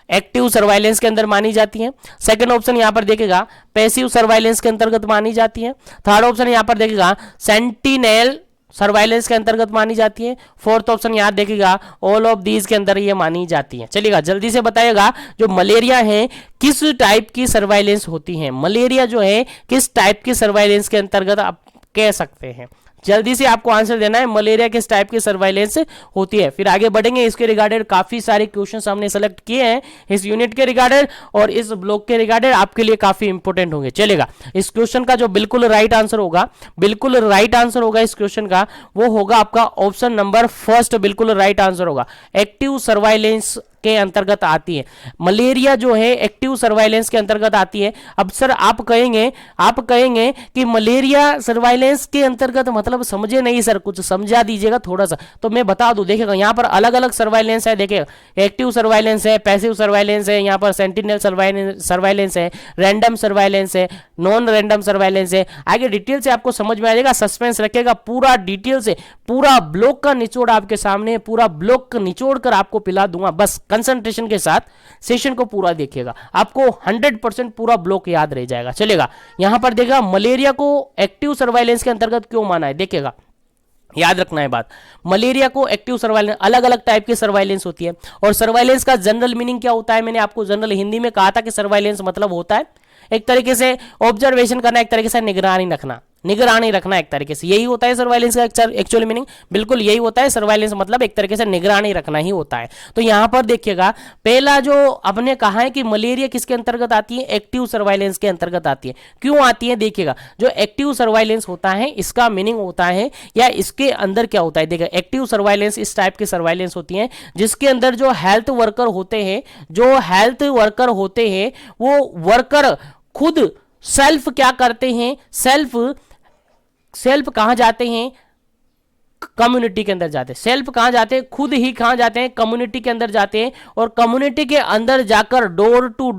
एक्टिव सर्वाइलेंस के अंदर मानी जाती है। सेकंड ऑप्शन यहां पर देखेगा पैसिव सर्वाइलेंस के अंतर्गत मानी जाती है। थर्ड ऑप्शन यहां पर देखेगा सेंटिनेल सर्वाइलेंस के अंतर्गत मानी जाती है। फोर्थ ऑप्शन याद देखिएगा ऑल ऑफ दीज के अंदर ये मानी जाती है। चलिएगा जल्दी से बताइएगा जो मलेरिया है किस टाइप की सर्वाइलेंस होती है, मलेरिया जो है किस टाइप की सर्वाइलेंस के अंतर्गत आप कह सकते हैं। जल्दी से आपको आंसर देना है मलेरिया किस टाइप की सर्वाइलेंस होती है। फिर आगे बढ़ेंगे, इसके रिगार्डेड काफी सारे क्वेश्चंस हमने सेलेक्ट किए हैं इस यूनिट के रिगार्डेड और इस ब्लॉक के रिगार्डेड, आपके लिए काफी इंपॉर्टेंट होंगे। चलेगा इस क्वेश्चन का जो बिल्कुल राइट आंसर होगा, बिल्कुल राइट आंसर होगा इस क्वेश्चन का, वो होगा आपका ऑप्शन नंबर फर्स्ट, बिल्कुल राइट आंसर होगा। एक्टिव सर्वाइलेंस के अंतर्गत आती है मलेरिया जो है, एक्टिव सर्वाइलेंस के अंतर्गत आती है। अब सर आप कहेंगे कि मलेरिया सर्वाइलेंस के अंतर्गत मतलब समझे नहीं सर, कुछ समझा दीजिएगा थोड़ा सा। तो मैं बता दूं, देखिएगा यहाँ पर अलग अलग सर्वाइलेंस है, देखिए एक्टिव सर्वाइलेंस है, पैसिव सर्वाइलेंस है, यहाँ पर सेंटिनल सर्वाइलेंस है, रैंडम सर्वाइलेंस है, नॉन रैंडम सर्वाइलेंस है। आगे डिटेल से आपको समझ में आ जाएगा, सस्पेंस रखेगा पूरा डिटेल से, पूरा ब्लॉक का निचोड़ आपके सामने, पूरा ब्लॉक का निचोड़ कर आपको पिला दूंगा। बस कंसंट्रेशन के साथ सेशन को पूरा देखिएगा, आपको 100% पूरा ब्लॉक याद रह जाएगा। चलेगा यहां पर देखिएगा मलेरिया को एक्टिव सर्वाइलेंस के अंतर्गत क्यों माना है, देखिएगा याद रखना है बात। मलेरिया को एक्टिव सर्वाइलेंस, अलग अलग टाइप की सर्वाइलेंस होती है और सर्वाइलेंस का जनरल मीनिंग क्या होता है, मैंने आपको जनरल हिंदी में कहा था कि सर्वाइलेंस मतलब होता है एक तरीके से ऑब्जर्वेशन करना, एक तरीके से निगरानी रखना, निगरानी रखना एक तरीके से, यही होता है सर्वाइलेंस का एक्चुअल मीनिंग, बिल्कुल यही होता है सर्वाइलेंस मतलब एक तरीके से निगरानी रखना ही होता है। तो यहां पर देखिएगा पहला जो आपने कहा है कि मलेरिया किसके अंतर्गत आती है, एक्टिव सर्वाइलेंस के अंतर्गत आती है। क्यों आती है, देखिएगा जो एक्टिव सर्वाइलेंस होता है इसका मीनिंग होता है या इसके अंदर क्या होता है, देखिए एक्टिव सर्वाइलेंस इस टाइप की सर्वाइलेंस होती है जिसके अंदर जो हेल्थ वर्कर होते हैं, जो हेल्थ वर्कर होते हैं वो वर्कर खुद सेल्फ क्या करते हैं, सेल्फ कहां जाते हैं, कम्युनिटी के अंदर जाते हैं। सेल्फ कहां जाते हैं, खुद ही कहां जाते हैं, कम्युनिटी के अंदर जाते हैं और कम्युनिटी के अंदर जाकर डोर टू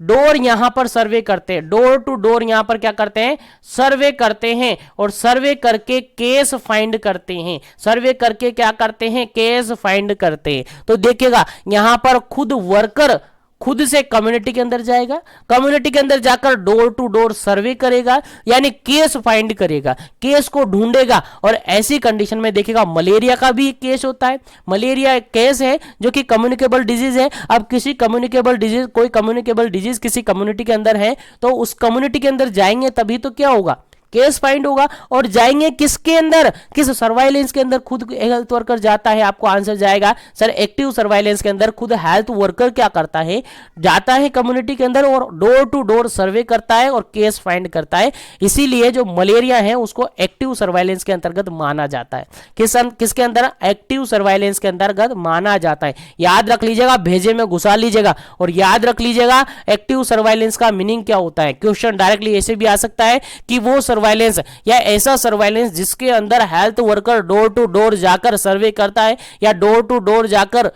डोर यहां पर सर्वे करते हैं, डोर टू डोर यहां पर क्या करते हैं, सर्वे करते हैं और सर्वे करके केस फाइंड करते हैं, सर्वे करके क्या करते हैं, केस फाइंड करते हैं। तो देखिएगा यहां पर खुद वर्कर खुद से कम्युनिटी के अंदर जाएगा, कम्युनिटी के अंदर जाकर डोर टू डोर सर्वे करेगा, यानी केस फाइंड करेगा, केस को ढूंढेगा। और ऐसी कंडीशन में देखिएगा मलेरिया का भी एक केस होता है, मलेरिया एक केस है जो कि कम्युनिकेबल डिजीज है। अब किसी कम्युनिकेबल डिजीज, कोई कम्युनिकेबल डिजीज किसी कम्युनिटी के अंदर है तो उस कम्युनिटी के अंदर जाएंगे तभी तो क्या होगा, केस फाइंड होगा। और जाएंगे किसके अंदर, किस सर्वाइलेंस के अंदर, खुद हेल्थ वर्कर जाता है। आपको आंसर जाएगा सर एक्टिव सर्वाइलेंस के अंदर खुद हेल्थ वर्कर क्या करता है, जाता है कम्युनिटी के अंदर और डोर टू डोर सर्वे करता है और केस फाइंड करता है। इसीलिए जो मलेरिया है उसको एक्टिव सर्वाइलेंस के अंतर्गत माना जाता है। किसके अंदर, एक्टिव सर्वाइलेंस के अंतर्गत माना जाता है। याद रख लीजिएगा, भेजे में घुसा लीजिएगा और याद रख लीजिएगा एक्टिव सर्वाइलेंस का मीनिंग क्या होता है। क्वेश्चन डायरेक्टली ऐसे भी आ सकता है कि वो सर्वाइलेंस या ऐसा सर्वाइलेंस जिसके अंदर health worker door to door जाकर सर्वे करता है या डोर टू डोर जाकर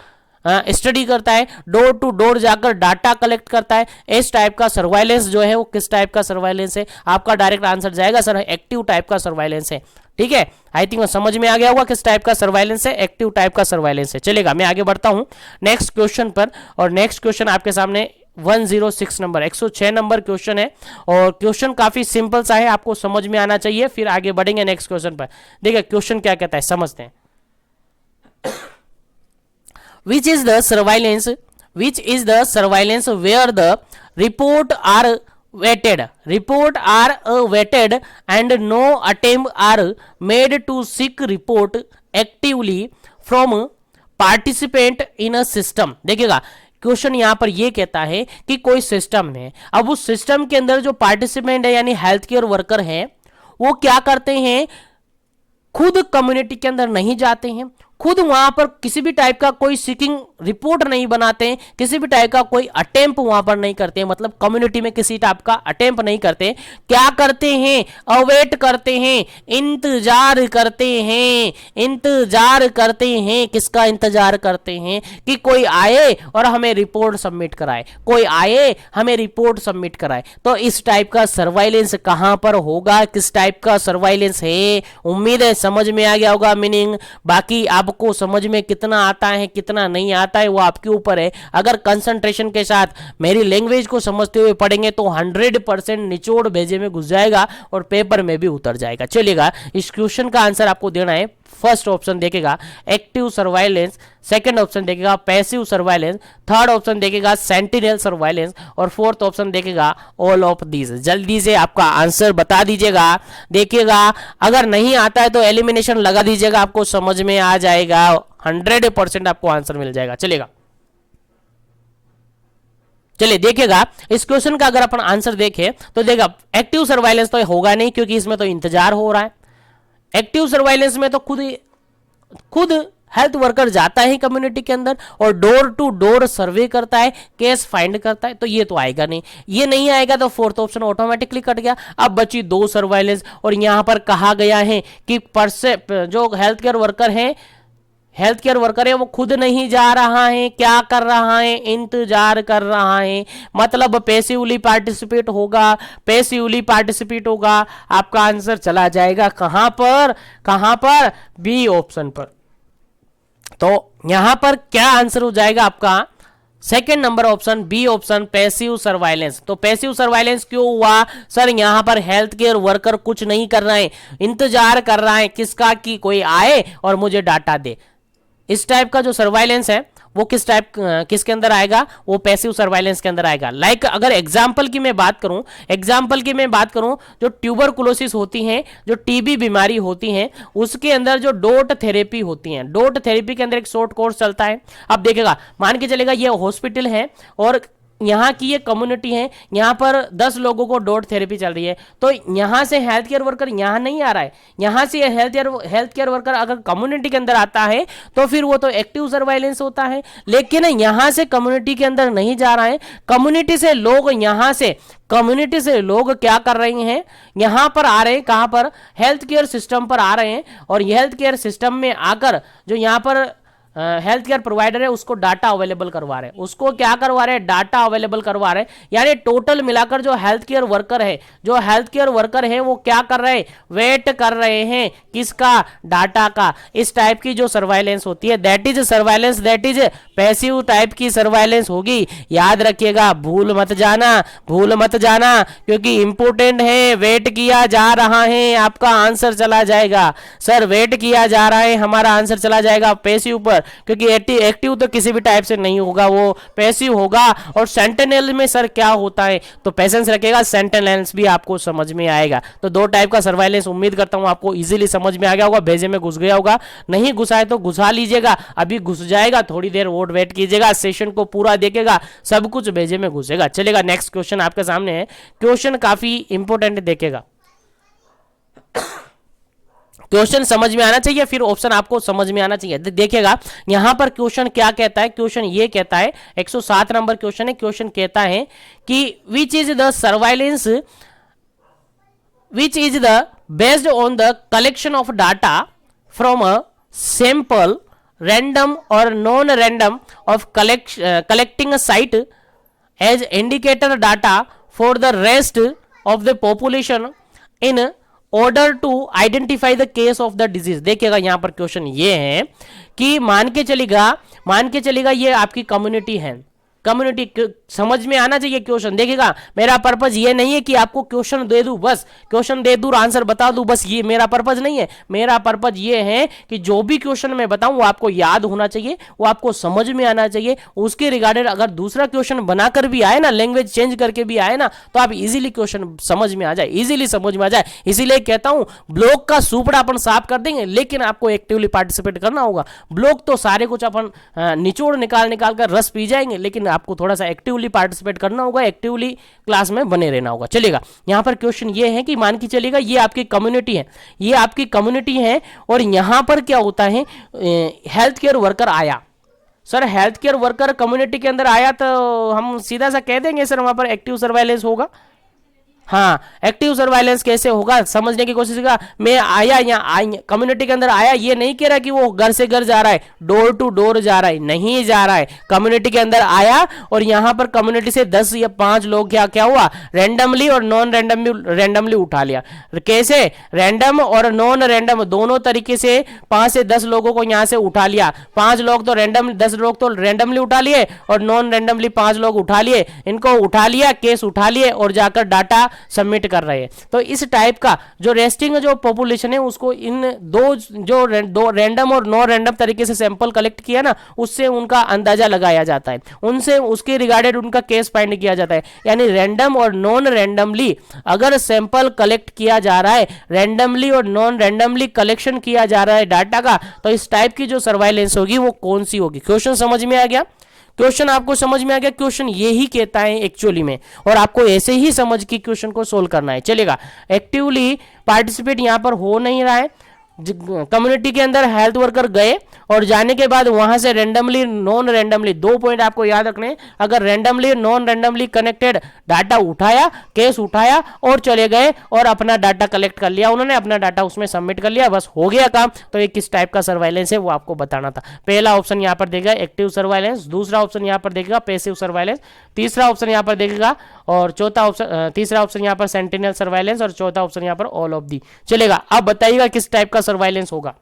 स्टडी करता है, डोर टू डोर जाकर डाटा कलेक्ट करता है। इस टाइप का सर्वाइलेंस जो है वो किस टाइप का सर्वाइलेंस है, आपका डायरेक्ट आंसर जाएगा सर एक्टिव टाइप का सर्वाइलेंस है। ठीक है, आई थिंक समझ में आ गया होगा किस टाइप का सर्वाइलेंस है, एक्टिव टाइप का सर्वाइलेंस है। चलेगा मैं आगे बढ़ता हूं नेक्स्ट क्वेश्चन पर और नेक्स्ट क्वेश्चन आपके सामने 106 नंबर 106 नंबर क्वेश्चन है और क्वेश्चन काफी सिंपल सा है, आपको समझ में आना चाहिए। फिर आगे बढ़ेंगे नेक्स्ट क्वेश्चन पर। देखिए क्वेश्चन क्या कहता है समझते हैं। which is the surveillance where the report are weighted and no attempt are made to seek report actively from participant in a system. देखिएगा क्वेश्चन यहां पर यह कहता है कि कोई सिस्टम है, अब उस सिस्टम के अंदर जो पार्टिसिपेंट है यानी हेल्थ केयर वर्कर है वो क्या करते हैं, खुद कम्युनिटी के अंदर नहीं जाते हैं, खुद वहां पर किसी भी टाइप का कोई सीकिंग रिपोर्ट नहीं बनाते हैं, किसी भी टाइप का कोई अटेम्प्ट वहां पर नहीं करते हैं, मतलब कम्युनिटी में किसी टाइप का अटेम्प्ट नहीं करते। क्या करते हैं, अवेट करते हैं, इंतजार करते हैं, इंतजार करते हैं। किसका इंतजार करते हैं, कि कोई आए और हमें रिपोर्ट सबमिट कराए, कोई आए हमें रिपोर्ट सबमिट कराए। तो इस टाइप का सर्वाइलेंस कहां पर होगा, किस टाइप का सर्वाइलेंस है, उम्मीद है समझ में आ गया होगा मीनिंग। बाकी आपको समझ में कितना आता है कितना नहीं आता है वो आपके ऊपर है। अगर कंसंट्रेशन के साथ मेरी लैंग्वेज को समझते हुए पढ़ेंगे तो 100% निचोड़ भेजे में घुस जाएगा और पेपर में भी उतर जाएगा। चलिएगा इस क्वेश्चन का आंसर आपको देना है। फर्स्ट ऑप्शन देखेगा एक्टिव सर्वाइलेंस, सेकंड ऑप्शन देखेगा पैसिव सर्वाइलेंस, थर्ड ऑप्शन देखेगा सेंटिनल सर्वाइलेंस और फोर्थ ऑप्शन देखेगा ऑल ऑफ दीज। जल्दी से आपका आंसर बता दीजिएगा। देखिएगा अगर नहीं आता है तो एलिमिनेशन लगा दीजिएगा, आपको समझ में आ जाएगा, 100% आपको आंसर मिल जाएगा। चलेगा चलिए देखिएगा इस क्वेश्चन का अगर अपन आंसर देखें तो देखा एक्टिव सर्वाइलेंस तो होगा नहीं क्योंकि इसमें तो इंतजार हो रहा है। एक्टिव सर्वाइलेंस में तो खुद हेल्थ वर्कर जाता है कम्युनिटी के अंदर और डोर टू डोर सर्वे करता है, केस फाइंड करता है, तो ये तो आएगा नहीं। ये नहीं आएगा तो फोर्थ ऑप्शन ऑटोमेटिकली कट गया। अब बची दो सर्वाइलेंस और यहां पर कहा गया है कि जो हेल्थ केयर वर्कर है वो खुद नहीं जा रहा है, क्या कर रहा है, इंतजार कर रहा है, मतलब पैसिवली पार्टिसिपेट होगा। आपका आंसर चला जाएगा कहां पर बी ऑप्शन पर। तो यहां पर क्या आंसर हो जाएगा आपका second number option B option passive surveillance. तो पैसिव सर्वाइलेंस क्यों हुआ सर, यहां पर हेल्थ केयर वर्कर कुछ नहीं कर रहा है, इंतजार कर रहा है किसका, कि कोई आए और मुझे डाटा दे। इस टाइप का जो सर्वाइलेंस है वो किसके अंदर आएगा, वो पैसिव सर्वाइलेंस के अंदर आएगा। लाइक अगर एग्जांपल की मैं बात करूं जो ट्यूबरकुलोसिस होती है, जो टीबी बीमारी होती है, उसके अंदर जो डोट थेरेपी होती है, डोट थेरेपी के अंदर एक शॉर्ट कोर्स चलता है। अब देखेगा मान के चलेगा ये हॉस्पिटल है और यहाँ की ये कम्युनिटी है, यहाँ पर 10 लोगों को डॉट थेरेपी चल रही है, तो यहाँ से हेल्थ केयर वर्कर यहाँ नहीं आ रहा है। यहाँ से हेल्थ केयर वर्कर अगर कम्युनिटी के अंदर आता है तो फिर वो तो एक्टिव सर्वाइलेंस होता है, लेकिन यहाँ से कम्युनिटी के अंदर नहीं जा रहा है। कम्युनिटी से लोग क्या कर रहे हैं, यहाँ पर आ रहे हैं, कहाँ पर, हेल्थ केयर सिस्टम पर आ रहे हैं और हेल्थ केयर सिस्टम में आकर जो यहाँ पर हेल्थ केयर प्रोवाइडर है उसको डाटा अवेलेबल करवा रहे हैं, उसको क्या करवा रहे हैं, डाटा अवेलेबल करवा रहे हैं। यानी टोटल मिलाकर जो हेल्थ केयर वर्कर है वो क्या कर रहे हैं, वेट कर रहे हैं किसका, डाटा का। इस टाइप की जो सर्वाइलेंस होती है that is surveillance, that is passive type की सर्वाइलेंस होगी। याद रखिएगा, भूल मत जाना क्योंकि इंपोर्टेंट है। वेट किया जा रहा है, आपका आंसर चला जाएगा। सर वेट किया जा रहा है, हमारा आंसर चला जाएगा पैसिव पर, क्योंकि एक्टिव तो किसी भी टाइप से नहीं होगा, वो पैसिव होगा। और सेंटिनल में सर क्या होता है, तो पेशेंस रखेगा, सेंटिनल्स भी आपको समझ में आएगा। तो दो टाइप का सर्वाइलेंस उम्मीद करता हूं आपको इजीली समझ में आ गया होगा, भेजे में घुस गया होगा। नहीं घुसा है तो घुसा लीजिएगा, अभी घुस जाएगा, थोड़ी देर और वेट कीजिएगा, सेशन को पूरा देखेगा, सब कुछ भेजे में घुसेगा। चलेगा नेक्स्ट क्वेश्चन आपके सामने है, क्वेश्चन काफी इंपोर्टेंट देखेगा, क्वेश्चन समझ में आना चाहिए, फिर ऑप्शन आपको समझ में आना चाहिए। देखिएगा यहां पर क्वेश्चन क्या कहता है, क्वेश्चन ये कहता है 107 नंबर क्वेश्चन है। क्वेश्चन कहता है कि which is the surveillance which is the based on the collection of data from a sample, random or non-random of collecting a site as indicator data for the rest of the population in order to identify the case of the disease। देखिएगा यहां पर question ये है कि मान के चलेगा ये आपकी कम्युनिटी है, कम्युनिटी समझ में आना चाहिए क्वेश्चन। देखिएगा मेरा पर्पज ये नहीं है कि आपको क्वेश्चन दे दूं, बस क्वेश्चन दे दूं आंसर बता दूं, बस ये मेरा पर्पज नहीं है। मेरा पर्पज ये है कि जो भी क्वेश्चन मैं बताऊं वो आपको याद होना चाहिए, वो आपको समझ में आना चाहिए। उसके रिगार्डेड अगर दूसरा क्वेश्चन बनाकर भी आए ना, लैंग्वेज चेंज करके भी आए ना, तो आप इजीली क्वेश्चन समझ में आ जाए, इजीली समझ में आ जाए। इसीलिए कहता हूं ब्लॉक का सुपड़ा अपन साफ कर देंगे, लेकिन आपको एक्टिवली पार्टिसिपेट करना होगा। ब्लॉक तो सारे कुछ अपन निचोड़ निकाल कर रस पी जाएंगे, लेकिन आपको थोड़ा सा एक्टिवली पार्टिसिपेट करना होगा, एक्टिवली क्लास में बने रहना होगा। चलेगा, यहां पर क्वेश्चन ये है कि मान के चलेगा ये आपकी कम्युनिटी है, ये आपकी कम्युनिटी है, और यहां पर क्या होता है, हेल्थ केयर वर्कर आया। Sir health care worker community के अंदर आया तो हम सीधा सा कह देंगे सर वहां पर एक्टिव सर्वेलेंस होगा। हाँ, एक्टिव सर्वाइलेंस कैसे होगा समझने की कोशिश करा। मैं आया यहाँ कम्युनिटी के अंदर आया, ये नहीं कह रहा कि वो घर से घर जा रहा है, डोर टू डोर जा रहा है, नहीं जा रहा है। कम्युनिटी के अंदर आया और यहाँ पर कम्युनिटी से 10 या 5 लोग क्या हुआ, रैंडमली और नॉन रैंडमली उठा लिया। कैसे, रैंडम और नॉन रैंडम दोनों तरीके से 5 से 10 लोगों को यहाँ से उठा लिया। 5 लोग तो रैंडम, 10 लोग तो रैंडमली उठा लिए और नॉन रैंडमली 5 लोग उठा लिए। इनको उठा लिया, केस उठा लिए और जाकर डाटा सबमिट कर रहे हैं। तो इस टाइप का जो रेस्टिंग जो पॉपुलेशन है उसको इन दो रैंडम और नॉन रैंडम तरीके से सैंपल कलेक्ट किया ना, उससे उनका अंदाजा लगाया जाता है, उनसे उसके रिगार्डेड उनका केस फाइंड किया जाता है। यानी रैंडम और नॉन रैंडमली अगर सैंपल कलेक्ट किया जा रहा है, रैंडमली और नॉन रैंडमली कलेक्शन किया जा रहा है डाटा का, तो इस टाइप की जो सर्वाइलेंस होगी वो कौन सी होगी। क्वेश्चन समझ में आ गया, क्वेश्चन आपको समझ में आ गया। क्वेश्चन ये ही कहता है एक्चुअली में, और आपको ऐसे ही समझ के क्वेश्चन को सोल्व करना है। चलेगा, एक्टिवली पार्टिसिपेट यहां पर हो नहीं रहा है। कम्युनिटी के अंदर हेल्थ वर्कर गए और जाने के बाद वहां से रैंडमली नॉन रैंडमली, 2 पॉइंट आपको याद रखने, अगर randomly non randomly connected data उठाया, केस उठाया और चले गए और अपना डाटा कलेक्ट कर लिया, उन्होंने अपना डाटा उसमें सबमिट कर लिया, बस हो गया काम। तो ये किस टाइप का सर्वाइलेंस है वो आपको बताना था। पहला ऑप्शन यहाँ पर देगा एक्टिव सर्वाइलेंस, दूसरा ऑप्शन यहाँ पर देखेगा पैसिव सर्वाइलेंस, तीसरा ऑप्शन यहाँ पर देखेगा, और चौथा ऑप्शन, तीसरा ऑप्शन यहाँ पर सेंटिनल सर्वाइलेंस, और चौथा ऑप्शन यहाँ पर ऑल ऑफ दी। चलेगा, अब बताइएगा किस टाइप का सर्वाइलेंस होगा।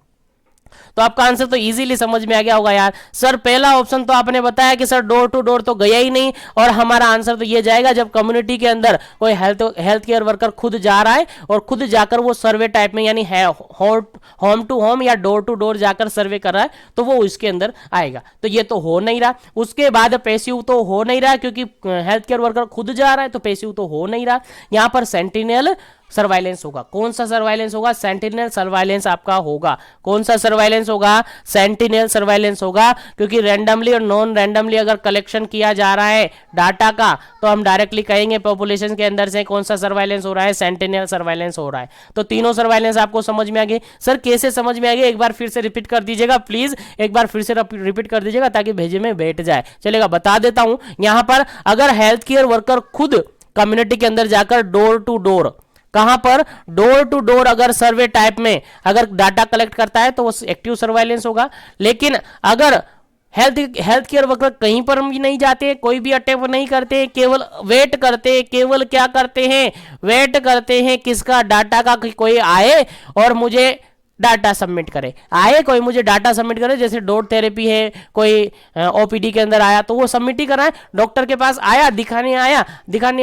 तो आपका आंसर तो इजीली समझ में आ गया होगा यार। सर पहला ऑप्शन तो आपने बताया कि सर डोर टू डोर तो गया ही नहीं, और हमारा आंसर तो ये जाएगा जब कम्युनिटी के अंदर कोई हेल्थ केयर वर्कर खुद जा रहा है और खुद जाकर वो सर्वे टाइप में, यानी होम टू होम या डोर टू डोर जाकर सर्वे कर रहा है, तो वो इसके अंदर आएगा। तो ये तो हो नहीं रहा। उसके बाद पैसिव तो हो नहीं रहा, क्योंकि हेल्थ केयर वर्कर खुद जा रहा है, तो पैसिव तो हो नहीं रहा। यहां पर सेंटिनल सर्वाइलेंस होगा। कौन सा सर्वाइलेंस होगा, सेंटिनल सर्वाइलेंस आपका होगा। कौन सा सर्वाइलेंस होगा, सेंटिनल सर्वाइलेंस होगा, क्योंकि रैंडमली और नॉन रैंडमली अगर कलेक्शन किया जा रहा है डाटा का, तो हम डायरेक्टली कहेंगे पॉपुलेशन के अंदर से कौन सा सर्वाइलेंस हो रहा है, सेंटिनल सर्वाइलेंस हो रहा है। तो तीनों सर्वाइलेंस आपको समझ में आ गए। सर कैसे समझ में आ गए, एक बार फिर से रिपीट कर दीजिएगा प्लीज, एक बार फिर से रिपीट कर दीजिएगा ताकि भेजे में बैठ जाए। चलेगा, बता देता हूं। यहां पर अगर हेल्थ केयर वर्कर खुद कम्युनिटी के अंदर जाकर डोर टू डोर, कहां पर, डोर टू डोर अगर सर्वे टाइप में अगर डाटा कलेक्ट करता है तो वो एक्टिव सर्वाइलेंस होगा। लेकिन अगर हेल्थ केयर वर्कर कहीं पर भी नहीं जाते, कोई भी अटेम्प्ट नहीं करते, केवल वेट करते, केवल क्या करते हैं, वेट करते हैं किसका, डाटा का, कि कोई आए और मुझे डाटा सबमिट करे, आए कोई मुझे डाटा सबमिट करे। जैसे डोर थेरेपी है, कोई ओपीडी के अंदर आया तो वो सबमिट ही कराए, डॉक्टर के पास आया, दिखाने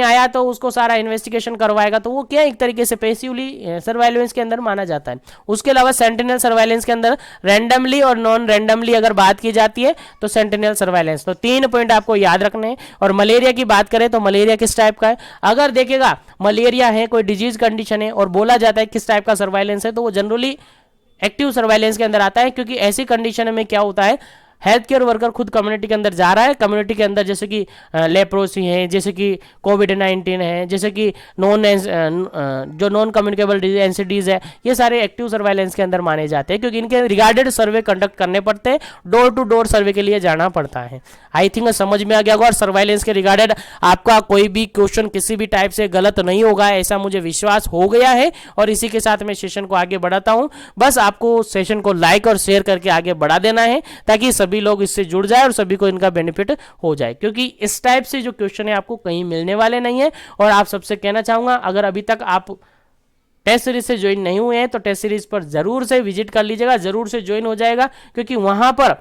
आया तो उसको सारा इन्वेस्टिगेशन करवाएगा, तो वो क्या एक तरीके से पैसिवली सर्वाइलेंस के अंदर माना जाता है। उसके अलावा सेंटिनल सर्वाइलेंस के अंदर रैंडमली और नॉन रैंडमली अगर बात की जाती है तो सेंटिनल सर्वाइलेंस। तो 3 पॉइंट आपको याद रखने हैं। और मलेरिया की बात करें तो मलेरिया किस टाइप का है, अगर देखेगा मलेरिया है, कोई डिजीज कंडीशन है और बोला जाता है किस टाइप का सर्वाइलेंस है, तो वो जनरली एक्टिव सर्वाइलेंस के अंदर आता है। क्योंकि ऐसी कंडीशन में क्या होता है, हेल्थ केयर वर्कर खुद कम्युनिटी के अंदर जा रहा है, कम्युनिटी के अंदर जैसे कि लेप्रोसी है, जैसे कि कोविड-19 है, जैसे कि जो नॉन कम्युनिकेबल डिजीज एनसीडीज है, ये सारे एक्टिव सर्वाइलेंस के अंदर माने जाते हैं, क्योंकि इनके रिगार्डेड सर्वे कंडक्ट करने पड़ते हैं, डोर टू डोर सर्वे के लिए जाना पड़ता है। आई थिंक समझ में आ गया होगा। और सर्वाइलेंस के रिगार्डेड आपका कोई भी क्वेश्चन किसी भी टाइप से गलत नहीं होगा, ऐसा मुझे विश्वास हो गया है। और इसी के साथ मैं सेशन को आगे बढ़ाता हूं। बस आपको सेशन को लाइक और शेयर करके आगे बढ़ा देना है, ताकि सभी लोग इससे जुड़ जाए और सभी को इनका बेनिफिट हो जाए, क्योंकि इस टाइप से जो क्वेश्चन है आपको कहीं मिलने वाले नहीं है। और आप सबसे कहना चाहूंगा, अगर अभी तक आप टेस्ट सीरीज से ज्वाइन नहीं हुए हैं तो टेस्ट सीरीज पर जरूर से विजिट कर लीजिएगा, जरूर से ज्वाइन हो जाएगा, क्योंकि वहां पर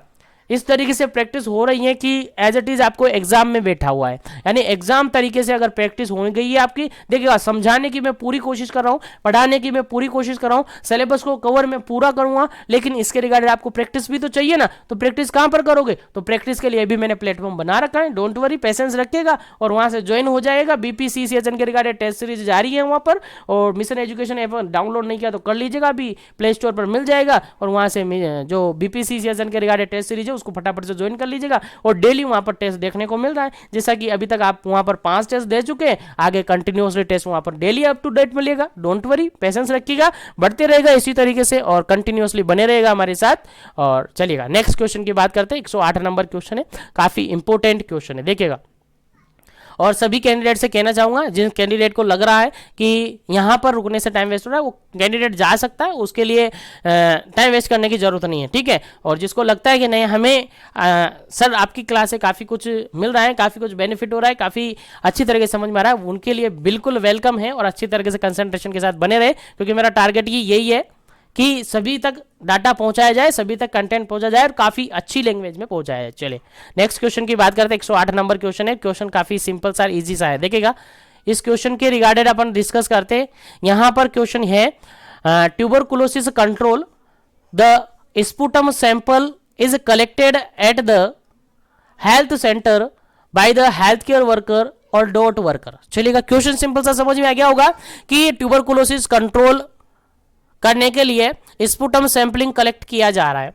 इस तरीके से प्रैक्टिस हो रही है कि एज इट इज आपको एग्जाम में बैठा हुआ है, यानी एग्जाम तरीके से अगर प्रैक्टिस हो गई है आपकी, देखिएगा समझाने की मैं पूरी कोशिश कर रहा हूँ, पढ़ाने की मैं पूरी कोशिश कर रहा हूँ, सिलेबस को कवर मैं पूरा करूंगा, लेकिन इसके रिगार्डेड आपको प्रैक्टिस भी तो चाहिए ना, तो प्रैक्टिस कहां पर करोगे, तो प्रैक्टिस के लिए भी मैंने प्लेटफॉर्म बना रखा है, डोंट वरी, पेशेंस रखिएगा और वहां से ज्वाइन हो जाएगा। बीपीसीसीएचएन के रिगार्डेड टेस्ट सीरीज जारी है वहां पर, और मिशन एजुकेशन ऐप डाउनलोड नहीं किया तो कर लीजिएगा, अभी प्ले स्टोर पर मिल जाएगा, और वहां से जो बीपीसीसीएचएन के रिगार्डेड टेस्ट सीरीज है उसको फटाफट से ज्वाइन कर लीजिएगा, और डेली वहां पर टेस्ट देखने को मिल रहा है, जैसा कि अभी तक आप वहां पर 5 टेस्ट दे चुके हैं, आगे कंटिन्यूअसली टेस्ट वहां पर डेली अप टू डेट मिलेगा, डोंट वरी, पेशेंस रखिएगा, बढ़ते रहेगा इसी तरीके से और कंटिन्यूअसली बने रहेगा हमारे साथ। और चलिएगा नेक्स्ट क्वेश्चन की बात करते हैं, 108 नंबर क्वेश्चन है, काफी इंपॉर्टेंट क्वेश्चन है, देखिएगा। और सभी कैंडिडेट से कहना चाहूंगा, जिन कैंडिडेट को लग रहा है कि यहां पर रुकने से टाइम वेस्ट हो रहा है, वो कैंडिडेट जा सकता है, उसके लिए टाइम वेस्ट करने की जरूरत नहीं है, ठीक है। और जिसको लगता है कि नहीं हमें सर आपकी क्लास से काफ़ी कुछ मिल रहा है, काफ़ी कुछ बेनिफिट हो रहा है, काफ़ी अच्छी तरीके से समझ में आ रहा है, उनके लिए बिल्कुल वेलकम है, और अच्छी तरीके से कंसंट्रेशन के साथ बने रहे, क्योंकि मेरा टारगेट ही यही है कि सभी तक डाटा पहुंचाया जाए, सभी तक कंटेंट पहुंचा जाए और काफी अच्छी लैंग्वेज में पहुंचाया जाए। चलिए नेक्स्ट क्वेश्चन की बात करते हैं, 108 नंबर क्वेश्चन है, क्वेश्चन काफी सिंपल सा इजी सा है, देखिएगा। इस क्वेश्चन के रिगार्डेड अपन डिस्कस करते हैं। यहां पर क्वेश्चन है tuberculosis control, the sputum sample is collected at the health centre by the health care worker और डॉट वर्कर। चलिएगा क्वेश्चन सिंपल सा समझ में आ गया होगा कि ट्यूबरकुलोसिस कंट्रोल करने के लिए स्पुटम सैंपलिंग कलेक्ट किया जा रहा है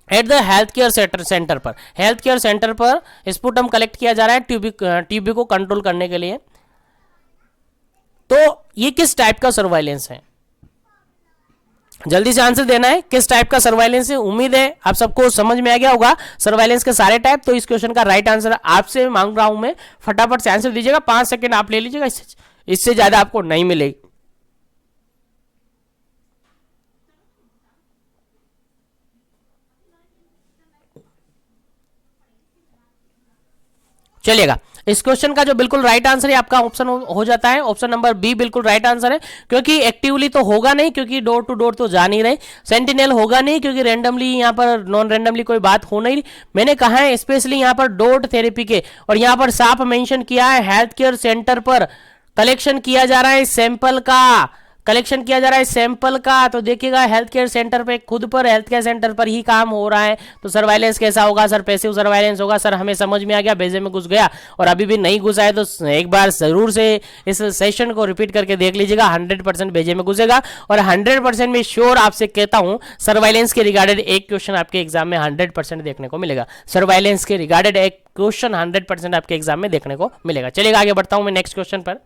at the health care centre पर, हेल्थ केयर सेंटर पर स्पुटम कलेक्ट किया जा रहा है टीबी को कंट्रोल करने के लिए। तो ये किस टाइप का सर्वाइलेंस है, जल्दी से आंसर देना है, किस टाइप का सर्वाइलेंस है। उम्मीद है आप सबको समझ में आ गया होगा सर्वाइलेंस के सारे टाइप। तो इस क्वेश्चन का राइट आंसर आपसे मांग रहा हूं मैं, फटाफट से आंसर दीजिएगा, 5 सेकंड आप ले लीजिएगा, इससे ज्यादा आपको नहीं मिलेगी। चलिएगा इस क्वेश्चन का जो बिल्कुल राइट आंसर है आपका ऑप्शन हो जाता है, ऑप्शन नंबर बी बिल्कुल राइट आंसर है, क्योंकि एक्टिवली तो होगा नहीं, क्योंकि डोर टू डोर तो जा नहीं रहे, सेंटिनल होगा नहीं, क्योंकि रैंडमली यहाँ पर नॉन रैंडमली कोई बात हो नहीं। मैंने कहा है स्पेशली यहाँ पर डोट थेरेपी के, और यहाँ पर साफ मेंशन किया है हेल्थ केयर सेंटर पर कलेक्शन किया जा रहा है सैंपल का, कलेक्शन किया जा रहा है सैंपल का। तो देखिएगा हेल्थ केयर सेंटर पे, खुद पर हेल्थ केयर सेंटर पर ही काम हो रहा है, तो सर्वाइलेंस कैसा होगा सर, पैसिव सर्वाइलेंस होगा सर, हमें समझ में आ गया, भेजे में घुस गया, और अभी भी नहीं घुसा है तो एक बार जरूर से इस सेशन को रिपीट करके देख लीजिएगा, 100% भेजे में घुसेगा। और 100% में श्योर आपसे कहता हूं सर्वाइलेंस के रिगार्डेड एक क्वेश्चन आपके एग्जाम में 100% देखने को मिलेगा, सर्वाइलेंस के रिगार्डेड एक क्वेश्चन 100% आपके एग्जाम में देखने को मिलेगा। चलिएगा आगे बढ़ता हूं मैं नेक्स्ट क्वेश्चन पर,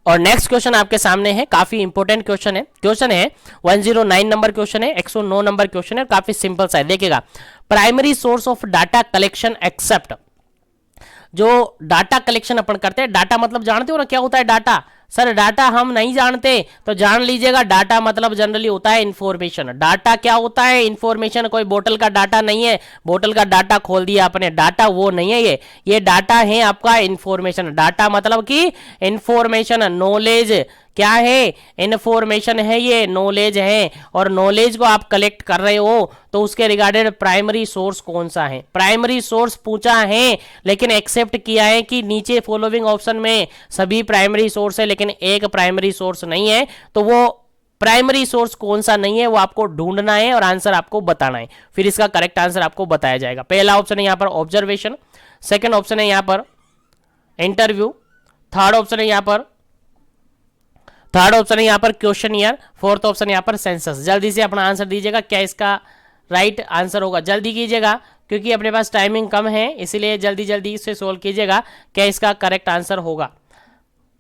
और नेक्स्ट क्वेश्चन आपके सामने है, काफी इंपॉर्टेंट क्वेश्चन है, क्वेश्चन है 109 नंबर क्वेश्चन है, 109 नंबर क्वेश्चन है, काफी सिंपल सा है, देखिएगा। Primary source of data collection except, जो डाटा कलेक्शन अपन करते हैं, डाटा मतलब जानते हो ना क्या होता है डाटा, सर डाटा हम नहीं जानते तो जान लीजिएगा, डाटा मतलब जनरली होता है इंफॉर्मेशन। डाटा क्या होता है, इंफॉर्मेशन, कोई बोतल का डाटा नहीं है, बोतल का डाटा खोल दिया आपने, डाटा वो नहीं है, ये डाटा है आपका इंफॉर्मेशन। डाटा मतलब कि इंफॉर्मेशन, नॉलेज क्या है, इंफॉर्मेशन है, ये नॉलेज है, और नॉलेज को आप कलेक्ट कर रहे हो तो उसके रिगार्डेड प्राइमरी सोर्स कौन सा है, प्राइमरी सोर्स पूछा है, लेकिन एक्सेप्ट किया है कि नीचे फॉलोइंग ऑप्शन में सभी प्राइमरी सोर्स है लेकिन एक प्राइमरी सोर्स नहीं है, तो वो प्राइमरी सोर्स कौन सा नहीं है वो आपको ढूंढना है और आंसर आपको बताना है, फिर इसका करेक्ट आंसर आपको बताया जाएगा। पहला ऑप्शन है यहाँ पर ऑब्जर्वेशन, सेकेंड ऑप्शन है यहाँ पर इंटरव्यू, थर्ड ऑप्शन है यहाँ पर क्वेश्चनियर, फोर्थ ऑप्शन यहाँ पर सेंसस। जल्दी से अपना आंसर दीजिएगा, क्या इसका राइट आंसर होगा, जल्दी कीजिएगा क्योंकि अपने पास टाइमिंग कम है, इसलिए जल्दी जल्दी से सोल्व कीजिएगा, क्या इसका करेक्ट आंसर होगा।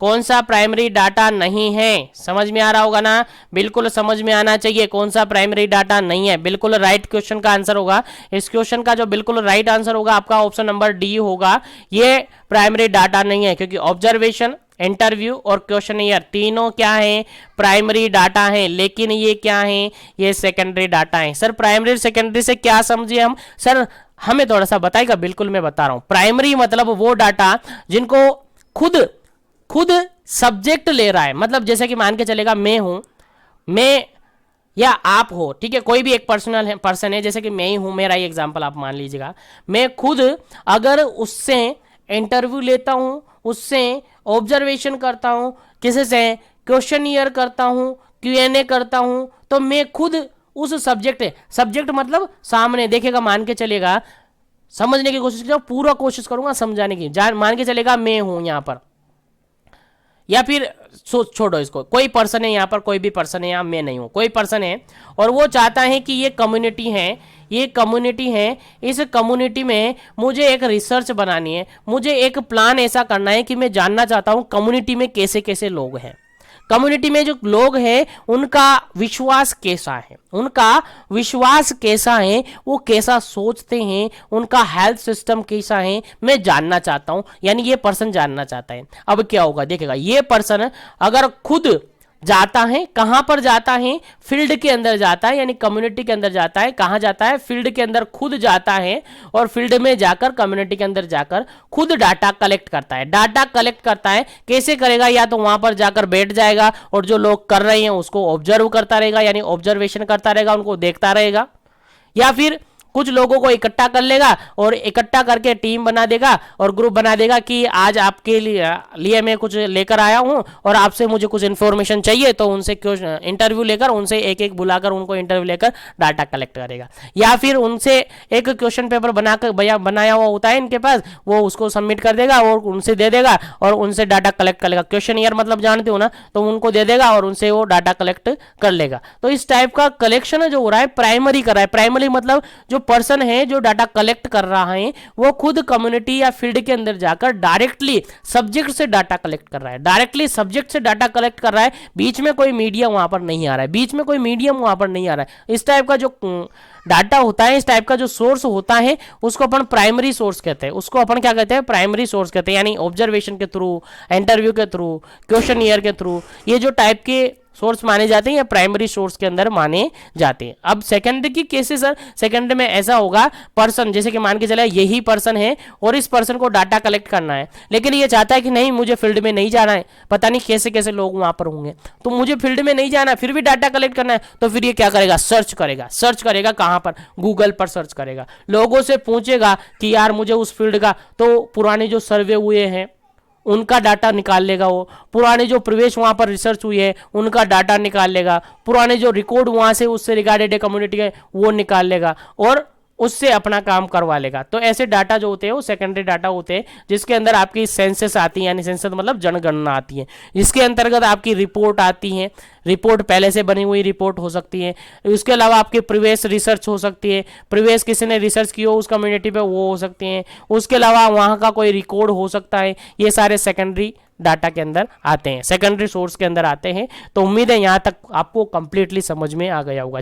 कौन सा प्राइमरी डाटा नहीं है, समझ में आ रहा होगा ना, बिल्कुल समझ में आना चाहिए, कौन सा प्राइमरी डाटा नहीं है, बिल्कुल राइट क्वेश्चन का आंसर होगा। इस क्वेश्चन का जो बिल्कुल राइट आंसर होगा आपका ऑप्शन नंबर डी होगा, ये प्राइमरी डाटा नहीं है, क्योंकि ऑब्जर्वेशन, इंटरव्यू और क्वेश्चनियर तीनों क्या है, प्राइमरी डाटा है, लेकिन ये क्या है, ये सेकेंडरी डाटा है। सर प्राइमरी सेकेंडरी से क्या समझिए हम, सर हमें थोड़ा सा बताइएगा। बिल्कुल मैं बता रहा हूं, प्राइमरी मतलब वो डाटा जिनको खुद सब्जेक्ट ले रहा है, मतलब जैसे कि मान के चलेगा मैं हूं, मैं या आप हो, ठीक है, कोई भी एक पर्सन है, जैसे कि मैं ही हूं, मेरा ही एग्जांपल आप मान लीजिएगा। मैं खुद अगर उससे इंटरव्यू लेता हूं, उससे ऑब्जर्वेशन करता हूं, किसी से क्वेश्चनियर करता हूं, Q&A करता हूं, तो मैं खुद उस सब्जेक्ट मतलब सामने देखेगा, मान के चलेगा, समझने की कोशिश करूंगा, पूरा कोशिश करूंगा समझाने की, मान के चलेगा मैं हूं यहां पर, या फिर छोड़ो इसको, कोई पर्सन है यहाँ पर, कोई भी पर्सन है यहाँ, मैं नहीं हूँ, कोई पर्सन है और वो चाहता है कि ये कम्युनिटी है, ये कम्युनिटी है, इस कम्युनिटी में मुझे एक रिसर्च बनानी है, मुझे एक प्लान ऐसा करना है कि मैं जानना चाहता हूँ कम्युनिटी में कैसे कैसे लोग हैं, कम्युनिटी में जो लोग हैं उनका विश्वास कैसा है, उनका विश्वास कैसा है, वो कैसा सोचते हैं, उनका हेल्थ सिस्टम कैसा है, मैं जानना चाहता हूं, यानी ये पर्सन जानना चाहता है। अब क्या होगा देखिएगा, ये पर्सन अगर खुद जाता है, कहां पर जाता है, फील्ड के अंदर जाता है, यानी कम्युनिटी के अंदर जाता है, कहां जाता है, फील्ड के अंदर खुद जाता है, और फील्ड में जाकर कम्युनिटी के अंदर जाकर खुद डाटा कलेक्ट करता है। डाटा कलेक्ट करता है कैसे करेगा, या तो वहां पर जाकर बैठ जाएगा और जो लोग कर रहे हैं उसको ऑब्जर्व करता रहेगा, यानी ऑब्जर्वेशन करता रहेगा, उनको देखता रहेगा, या फिर कुछ लोगों को इकट्ठा कर लेगा और इकट्ठा करके टीम बना देगा और ग्रुप बना देगा कि आज आपके लिए मैं कुछ लेकर आया हूं और आपसे मुझे कुछ इन्फॉर्मेशन चाहिए, तो उनसे इंटरव्यू लेकर, उनसे एक एक बुलाकर उनको इंटरव्यू लेकर डाटा कलेक्ट करेगा। या फिर उनसे एक क्वेश्चन पेपर बनाकर बनाया हुआ होता है इनके पास, वो उसको सबमिट कर देगा और उनसे दे देगा और उनसे डाटा कलेक्ट कर लेगा। क्वेश्चन ईयर मतलब जानते हो ना, तो उनको दे देगा और उनसे वो डाटा कलेक्ट कर लेगा। तो इस टाइप का कलेक्शन जो हो रहा है प्राइमरी कर रहा है। प्राइमरी मतलब जो पर्सन है जो डाटा कलेक्ट कर रहा है वो खुद कम्युनिटी या फील्ड के अंदर जाकर डायरेक्टली सब्जेक्ट से डाटा कलेक्ट कर रहा है, डायरेक्टली सब्जेक्ट से डाटा कलेक्ट कर रहा है, बीच में कोई मीडियम वहां पर नहीं आ रहा है, बीच में कोई मीडियम वहां पर नहीं आ रहा है। इस टाइप का जो डाटा होता है, इस टाइप का जो सोर्स होता है उसको अपन प्राइमरी सोर्स कहते हैं, उसको अपन क्या कहते हैं, प्राइमरी सोर्स कहते हैं, यानी ऑब्जर्वेशन के थ्रू, इंटरव्यू के थ्रू, क्वेश्चन ईयर के थ्रू, ये जो टाइप के सोर्स माने जाते हैं या प्राइमरी सोर्स के अंदर माने जाते हैं। अब सेकेंडरी की केसेस सर, सेकेंडरी में ऐसा होगा, पर्सन जैसे कि मान के चला यही पर्सन है और इस पर्सन को डाटा कलेक्ट करना है, लेकिन ये चाहता है कि नहीं मुझे फील्ड में नहीं जाना है, पता नहीं कैसे कैसे लोग वहां पर होंगे, तो मुझे फील्ड में नहीं जाना है, फिर भी डाटा कलेक्ट करना है, तो फिर ये क्या करेगा, सर्च करेगा कहां पर, गूगल पर सर्च करेगा, लोगों से पूछेगा कि यार मुझे उस फील्ड का, तो पुराने जो सर्वे हुए हैं उनका डाटा निकाल लेगा, वो पुराने जो प्रवेश वहां पर रिसर्च हुई है उनका डाटा निकाल लेगा, पुराने जो रिकॉर्ड वहां से उससे रिगार्डेड कम्युनिटी है वो निकाल लेगा और उससे अपना काम करवा लेगा। तो ऐसे डाटा जो होते हैं वो सेकेंडरी डाटा होते हैं, जिसके अंदर आपकी सेंसस आती है, यानी सेंसस मतलब जनगणना आती है, इसके अंतर्गत आपकी रिपोर्ट आती है, रिपोर्ट पहले से बनी हुई रिपोर्ट हो सकती है, उसके अलावा आपकी प्रीवियस रिसर्च हो सकती है, प्रीवियस किसी ने रिसर्च की हो उस कम्युनिटी पे वो हो सकती है, उसके अलावा वहाँ का कोई रिकॉर्ड हो सकता है, ये सारे सेकेंडरी डाटा के अंदर आते हैं, सेकेंडरी सोर्स के अंदर आते हैं। तो उम्मीद है यहाँ तक आपको कंप्लीटली समझ में आ गया होगा।